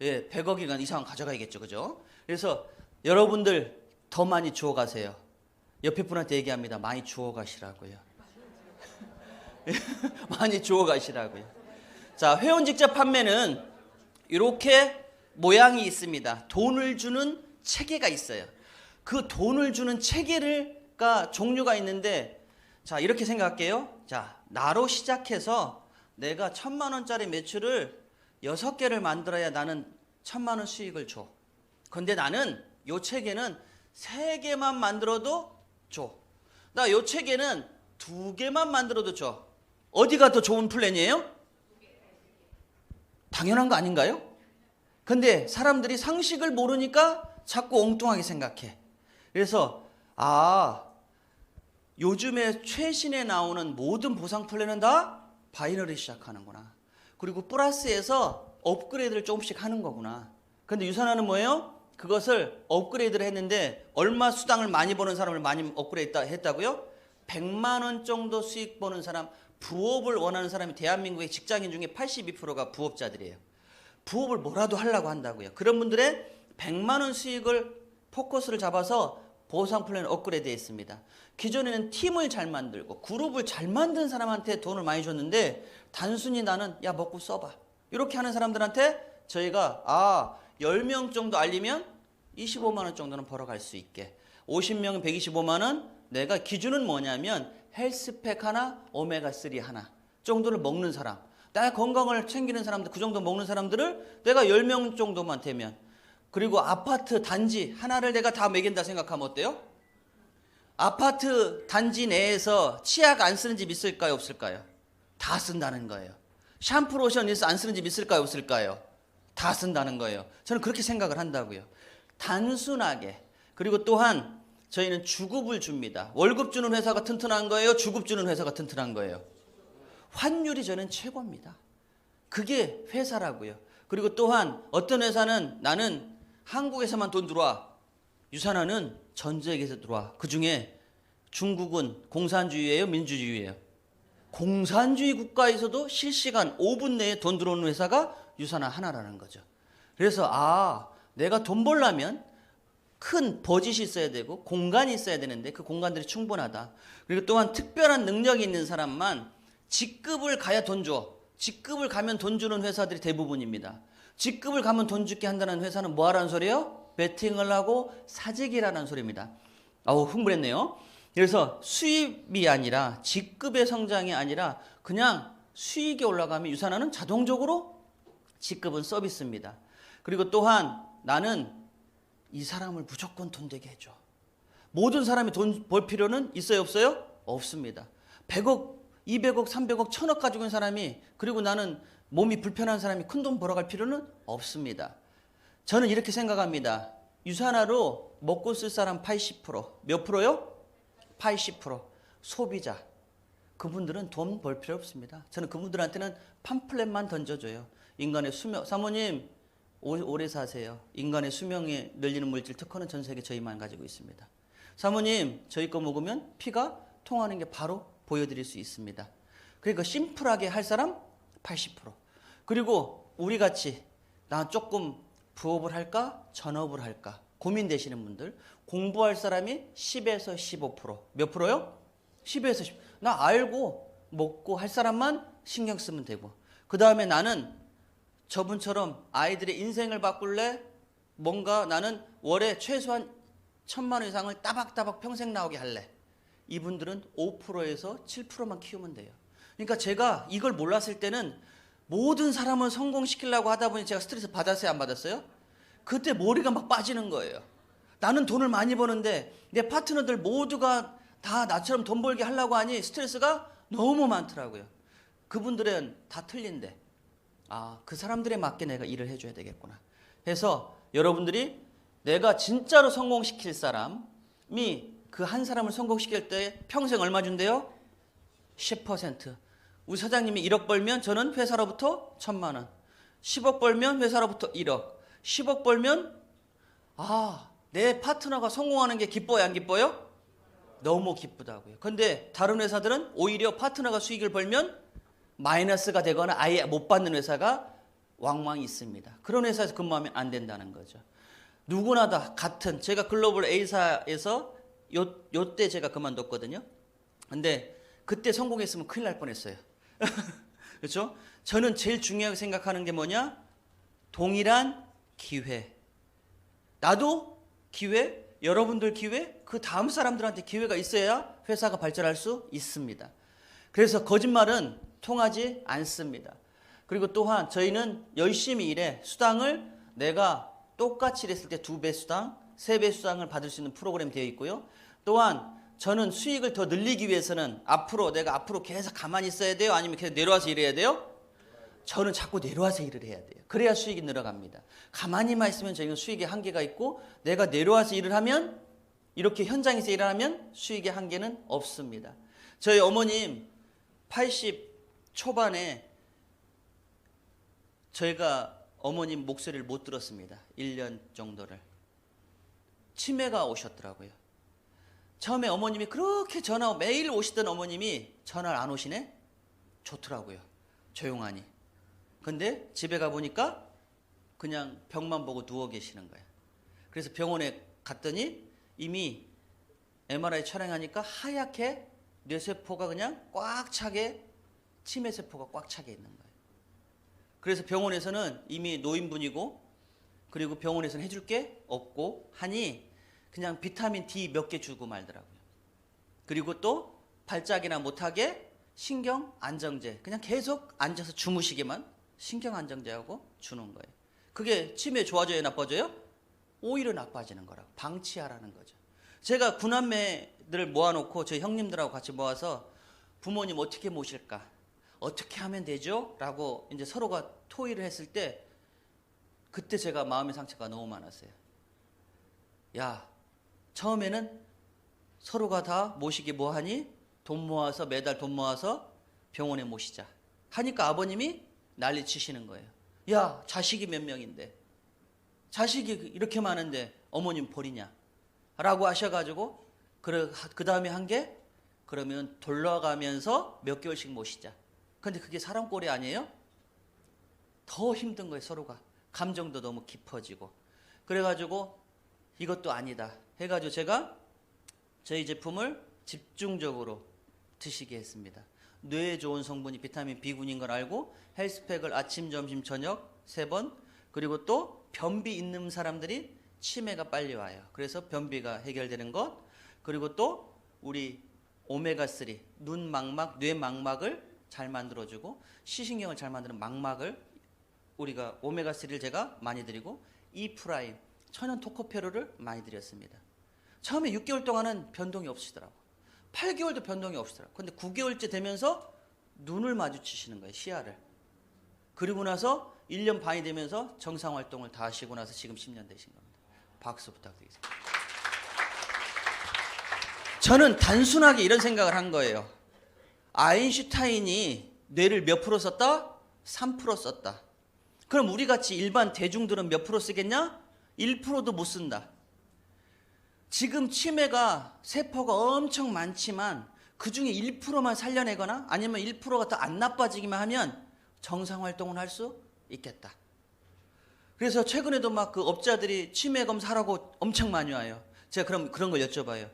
예, 100억 이상 가져가야겠죠. 그죠? 그래서 여러분들 더 많이 주워가세요. 옆에 분한테 얘기합니다. 많이 주워가시라고요. 많이 주워가시라고요. 자, 회원 직접 판매는 이렇게 모양이 있습니다. 돈을 주는 체계가 있어요. 그 돈을 주는 체계가 종류가 있는데 자, 이렇게 생각할게요. 자, 나로 시작해서 내가 1,000만 원짜리 매출을 6개를 만들어야 나는 1,000만 원 수익을 줘. 근데 나는 요 체계는 3개만 만들어도 줘. 나 요 체계는 2개만 만들어도 줘. 어디가 더 좋은 플랜이에요? 당연한 거 아닌가요? 근데 사람들이 상식을 모르니까 자꾸 엉뚱하게 생각해. 그래서 요즘에 최신에 나오는 모든 보상 플랜은 다 바이너리 시작하는구나. 그리고 플러스에서 업그레이드를 조금씩 하는 거구나. 근데 유산화는 뭐예요? 그것을 업그레이드를 했는데 얼마 수당을 많이 버는 사람을 많이 업그레이드 했다고요? 100만 원 정도 수익 버는 사람, 부업을 원하는 사람이 대한민국의 직장인 중에 82%가 부업자들이에요. 부업을 뭐라도 하려고 한다고요. 그런 분들의 100만 원 수익을 포커스를 잡아서 보상 플랜을 업그레이드 했습니다. 기존에는 팀을 잘 만들고 그룹을 잘 만든 사람한테 돈을 많이 줬는데 단순히 나는 야 먹고 써봐. 이렇게 하는 사람들한테 저희가 10명 정도 알리면 25만 원 정도는 벌어갈 수 있게 50명은 125만 원 내가 기준은 뭐냐면 헬스팩 하나 오메가3 하나 정도를 먹는 사람 나 건강을 챙기는 사람들 그 정도 먹는 사람들을 내가 10명 정도만 되면 그리고 아파트 단지 하나를 내가 다 먹인다 생각하면 어때요? 아파트 단지 내에서 치약 안 쓰는 집 있을까요? 없을까요? 다 쓴다는 거예요. 샴푸 로션 안 쓰는 집 있을까요? 없을까요? 다 쓴다는 거예요. 저는 그렇게 생각을 한다고요. 단순하게. 그리고 또한 저희는 주급을 줍니다. 월급 주는 회사가 튼튼한 거예요? 주급 주는 회사가 튼튼한 거예요? 환율이 저는 최고입니다. 그게 회사라고요. 그리고 또한 어떤 회사는 나는 한국에서만 돈 들어와. 유산화는 전 세계에서 들어와. 그중에 중국은 공산주의예요? 민주주의예요? 공산주의 국가에서도 실시간 5분 내에 돈 들어오는 회사가 유산화 하나라는 거죠. 그래서 내가 돈 벌려면 큰 버짓이 있어야 되고 공간이 있어야 되는데 그 공간들이 충분하다. 그리고 또한 특별한 능력이 있는 사람만 직급을 가야 돈 줘. 직급을 가면 돈 주는 회사들이 대부분입니다. 직급을 가면 돈 줄게 한다는 회사는 뭐 하라는 소리예요? 베팅을 하고 사재기라는 소리입니다. 흥분했네요. 그래서 수입이 아니라 직급의 성장이 아니라 그냥 수익이 올라가면 유산화는 자동적으로 직급은 서비스입니다. 그리고 또한 나는 이 사람을 무조건 돈 되게 해줘. 모든 사람이 돈 벌 필요는 있어요? 없어요? 없습니다. 100억, 200억, 300억, 1000억 가지고 있는 사람이 그리고 나는 몸이 불편한 사람이 큰 돈 벌어갈 필요는 없습니다. 저는 이렇게 생각합니다. 유산화로 먹고 쓸 사람 80%. 몇 프로요? 80%. 소비자. 그분들은 돈 벌 필요 없습니다. 저는 그분들한테는 팜플렛만 던져줘요. 인간의 수명. 사모님 오래 사세요. 인간의 수명에 늘리는 물질 특허는 전 세계 저희만 가지고 있습니다. 사모님 저희 거 먹으면 피가 통하는 게 바로 보여드릴 수 있습니다. 그러니까 심플하게 할 사람 80%. 그리고 우리같이 나 조금 부업을 할까 전업을 할까 고민되시는 분들 공부할 사람이 10에서 15%. 몇 프로요? 10에서 10%. 나 알고 먹고 할 사람만 신경 쓰면 되고 그 다음에 나는 저분처럼 아이들의 인생을 바꿀래? 뭔가 나는 월에 최소한 1,000만 원 이상을 따박따박 평생 나오게 할래. 이분들은 5%에서 7%만 키우면 돼요. 그러니까 제가 이걸 몰랐을 때는 모든 사람을 성공시키려고 하다 보니 제가 스트레스 받았어요? 안 받았어요? 그때 머리가 막 빠지는 거예요. 나는 돈을 많이 버는데 내 파트너들 모두가 다 나처럼 돈 벌게 하려고 하니 스트레스가 너무 많더라고요. 그분들은 다 틀린데 그 사람들에 맞게 내가 일을 해줘야 되겠구나 해서 여러분들이 내가 진짜로 성공시킬 사람이 그 한 사람을 성공시킬 때 평생 얼마 준대요? 10%. 우리 사장님이 1억 벌면 저는 회사로부터 1,000만 원. 10억 벌면 회사로부터 1억. 10억 벌면 내 파트너가 성공하는 게 기뻐요? 안 기뻐요? 너무 기쁘다고요. 근데 다른 회사들은 오히려 파트너가 수익을 벌면 마이너스가 되거나 아예 못 받는 회사가 왕왕 있습니다. 그런 회사에서 근무하면 안 된다는 거죠. 누구나 다 같은 제가 글로벌 A사에서 요때 제가 그만뒀거든요. 근데 그때 성공했으면 큰일 날 뻔했어요. 그렇죠? 저는 제일 중요하게 생각하는 게 뭐냐? 동일한 기회. 나도 기회, 여러분들 기회, 그 다음 사람들한테 기회가 있어야 회사가 발전할 수 있습니다. 그래서 거짓말은 통하지 않습니다. 그리고 또한 저희는 열심히 일해 수당을 내가 똑같이 일했을 때 2배 수당, 3배 수당을 받을 수 있는 프로그램이 되어 있고요. 또한 저는 수익을 더 늘리기 위해서는 내가 앞으로 계속 가만히 있어야 돼요? 아니면 계속 내려와서 일해야 돼요? 저는 자꾸 내려와서 일을 해야 돼요. 그래야 수익이 늘어갑니다. 가만히만 있으면 저희는 수익의 한계가 있고 내가 내려와서 일을 하면 이렇게 현장에서 일을 하면 수익의 한계는 없습니다. 저희 어머님 80 초반에 저희가 어머님 목소리를 못 들었습니다. 1년 정도를. 치매가 오셨더라고요. 처음에 어머님이 그렇게 매일 오시던 어머님이 전화를 안 오시네? 좋더라고요. 조용하니. 근데 집에 가보니까 그냥 벽만 보고 누워 계시는 거예요. 그래서 병원에 갔더니 이미 MRI 촬영하니까 하얗게 뇌세포가 그냥 꽉 차게, 치매세포가 꽉 차게 있는 거예요. 그래서 병원에서는 이미 노인분이고 그리고 병원에서는 해줄 게 없고 하니 그냥 비타민 D 몇 개 주고 말더라고요. 그리고 또 발작이나 못하게 신경 안정제, 그냥 계속 앉아서 주무시게만 신경 안정제하고 주는 거예요. 그게 치매 좋아져요, 나빠져요? 오히려 나빠지는 거라고. 방치하라는 거죠. 제가 구남매들을 모아놓고 저희 형님들하고 같이 모아서 부모님 어떻게 모실까? 어떻게 하면 되죠? 라고 이제 서로가 토의를 했을 때 그때 제가 마음의 상처가 너무 많았어요. 야, 처음에는 서로가 다 모시기 뭐하니? 매달 돈 모아서 병원에 모시자 하니까 아버님이 난리 치시는 거예요. 야, 자식이 몇 명인데 자식이 이렇게 많은데 어머님 버리냐? 라고 하셔가지고 그 다음에 한 게 그러면 돌아가면서 몇 개월씩 모시자. 근데 그게 사람 꼴이 아니에요? 더 힘든 거예요, 서로가. 감정도 너무 깊어지고. 그래가지고 이것도 아니다 해가지고 제가 저희 제품을 집중적으로 드시게 했습니다. 뇌에 좋은 성분이 비타민 B군인 걸 알고 헬스팩을 아침, 점심, 저녁 3번, 그리고 또 변비 있는 사람들이 치매가 빨리 와요. 그래서 변비가 해결되는 것, 그리고 또 우리 오메가3, 눈 망막, 뇌 망막을 잘 만들어주고 시신경을 잘 만드는 망막을 우리가 오메가3를 제가 많이 드리고 E 프라임, 천연 토코페롤을 많이 드렸습니다. 처음에 6개월 동안은 변동이 없으시더라고. 8개월도 변동이 없으시더라고. 근데 9개월째 되면서 눈을 마주치시는 거예요, 시야를. 그리고 나서 1년 반이 되면서 정상 활동을 다 하시고 나서 지금 10년 되신 겁니다. 박수 부탁드리겠습니다. 저는 단순하게 이런 생각을 한 거예요. 아인슈타인이 뇌를 몇 프로 썼다? 3% 썼다. 그럼 우리 같이 일반 대중들은 몇 프로 쓰겠냐? 1%도 못 쓴다. 지금 치매가 세포가 엄청 많지만 그 중에 1%만 살려내거나 아니면 1%가 더 안 나빠지기만 하면 정상 활동을 할 수 있겠다. 그래서 최근에도 막 그 업자들이 치매 검사하라고 엄청 많이 와요. 제가 그런 걸 여쭤봐요.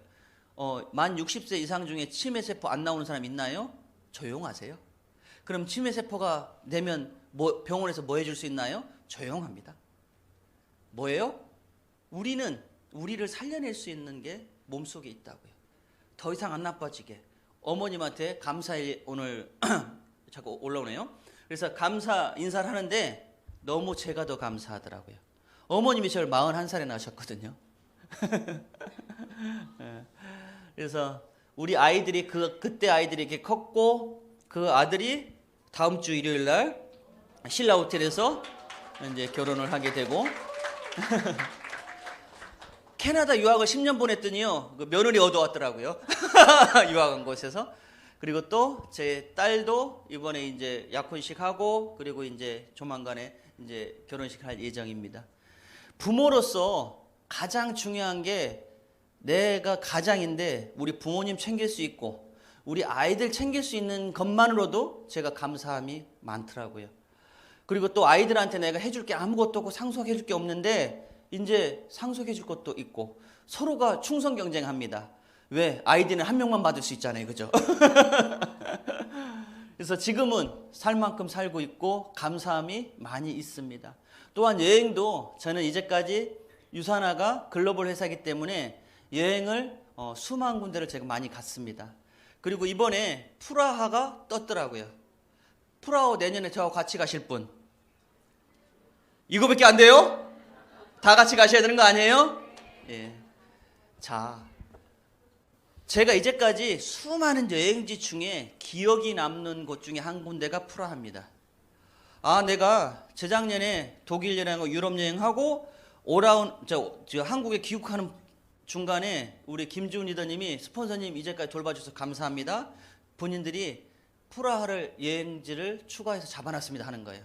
만 60세 이상 중에 치매 세포 안 나오는 사람 있나요? 조용하세요. 그럼 치매 세포가 되면 병원에서 뭐 해줄 수 있나요? 조용합니다. 뭐예요? 우리를 살려낼 수 있는 게 몸속에 있다고요. 더 이상 안 나빠지게. 어머님한테 감사일 오늘 자꾸 올라오네요. 그래서 감사 인사를 하는데 너무 제가 더 감사하더라고요. 어머님이 저를 41살에 낳으셨거든요. 그래서 우리 아이들이 그때 아이들이 이렇게 컸고 그 아들이 다음 주 일요일 날 신라 호텔에서 이제 결혼을 하게 되고 캐나다 유학을 10년 보냈더니요, 그 며느리 얻어왔더라고요. 유학한 곳에서. 그리고 또 제 딸도 이번에 이제 약혼식 하고 그리고 이제 조만간에 이제 결혼식 할 예정입니다. 부모로서 가장 중요한 게 내가 가장인데 우리 부모님 챙길 수 있고 우리 아이들 챙길 수 있는 것만으로도 제가 감사함이 많더라고요. 그리고 또 아이들한테 내가 해줄 게 아무것도 없고 상속해 줄 게 없는데 이제 상속해 줄 것도 있고 서로가 충성 경쟁합니다. 왜? 아이디는 한 명만 받을 수 있잖아요. 그죠? 그래서 지금은 살 만큼 살고 있고 감사함이 많이 있습니다. 또한 여행도 저는 이제까지 유산화가 글로벌 회사이기 때문에 여행을 수만 군데를 제가 많이 갔습니다. 그리고 이번에 프라하가 떴더라고요. 프라하 내년에 저하고 같이 가실 분? 이거밖에 안 돼요? 다 같이 가셔야 되는 거 아니에요? 예. 자, 제가 이제까지 수많은 여행지 중에 기억이 남는 곳 중에 한 군데가 프라하입니다. 내가 재작년에 독일 여행하고 유럽 여행하고 한국에 귀국하는 중간에 우리 김지훈 리더님이 스폰서님 이제까지 돌봐주셔서 감사합니다. 본인들이 프라하를 여행지를 추가해서 잡아놨습니다 하는 거예요.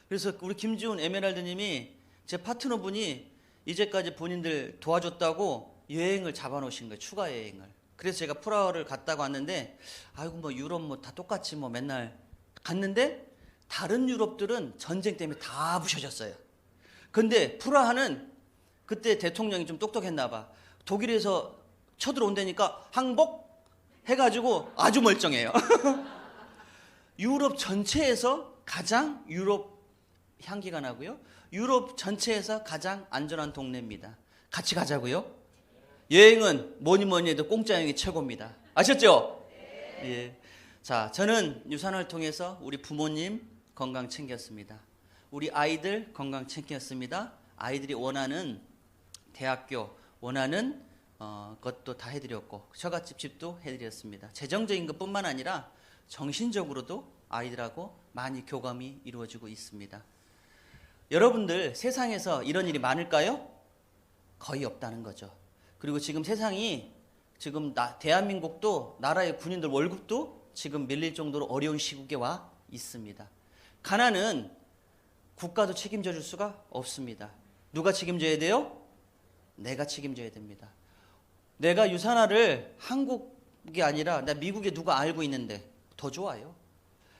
그래서 우리 김지훈 에메랄드님이 제 파트너분이 이제까지 본인들 도와줬다고 여행을 잡아놓으신 거예요. 추가 여행을. 그래서 제가 프라하를 갔다가 왔는데 유럽 다 똑같이 맨날 갔는데 다른 유럽들은 전쟁 때문에 다 부셔졌어요. 근데 프라하는 그때 대통령이 좀 똑똑했나 봐. 독일에서 쳐들어온다니까 항복 해가지고 아주 멀쩡해요. 유럽 전체에서 가장 유럽 향기가 나고요. 유럽 전체에서 가장 안전한 동네입니다. 같이 가자고요. 여행은 뭐니 해도 공짜 여행이 최고입니다. 아셨죠? 예. 자, 저는 유산을 통해서 우리 부모님 건강 챙겼습니다. 우리 아이들 건강 챙겼습니다. 아이들이 원하는 대학교, 원하는 것도 다 해드렸고 처갓집도 해드렸습니다. 재정적인 것뿐만 아니라 정신적으로도 아이들하고 많이 교감이 이루어지고 있습니다. 여러분들 세상에서 이런 일이 많을까요? 거의 없다는 거죠. 그리고 지금 세상이 대한민국도 나라의 군인들 월급도 지금 밀릴 정도로 어려운 시국에 와 있습니다. 가난은 국가도 책임져 줄 수가 없습니다. 누가 책임져야 돼요? 내가 책임져야 됩니다. 내가 유산화를 한국이 아니라 나 미국에 누가 알고 있는데 더 좋아요.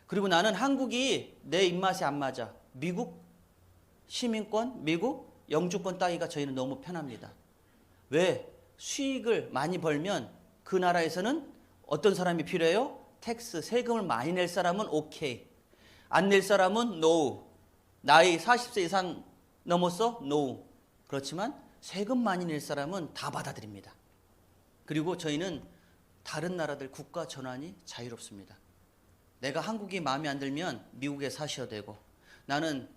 그리고 나는 한국이 내 입맛에 안 맞아. 미국 시민권, 미국 영주권 따기가 저희는 너무 편합니다. 왜? 수익을 많이 벌면 그 나라에서는 어떤 사람이 필요해요? 텍스, 세금을 많이 낼 사람은 오케이. 안 낼 사람은 no. 나이 40세 이상 넘었어? no. 그렇지만 세금 많이 낼 사람은 다 받아들입니다. 그리고 저희는 다른 나라들 국가 전환이 자유롭습니다. 내가 한국이 마음에 안 들면 미국에 사셔도 되고 나는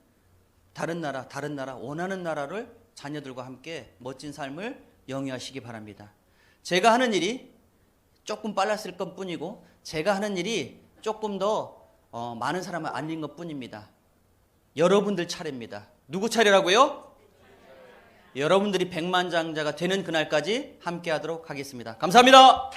다른 나라 원하는 나라를 자녀들과 함께 멋진 삶을 영위하시기 바랍니다. 제가 하는 일이 조금 빨랐을 것 뿐이고 제가 하는 일이 조금 더 많은 사람을 알린 것 뿐입니다. 여러분들 차례입니다. 누구 차례라고요? 여러분들이 백만장자가 되는 그날까지 함께 하도록 하겠습니다. 감사합니다.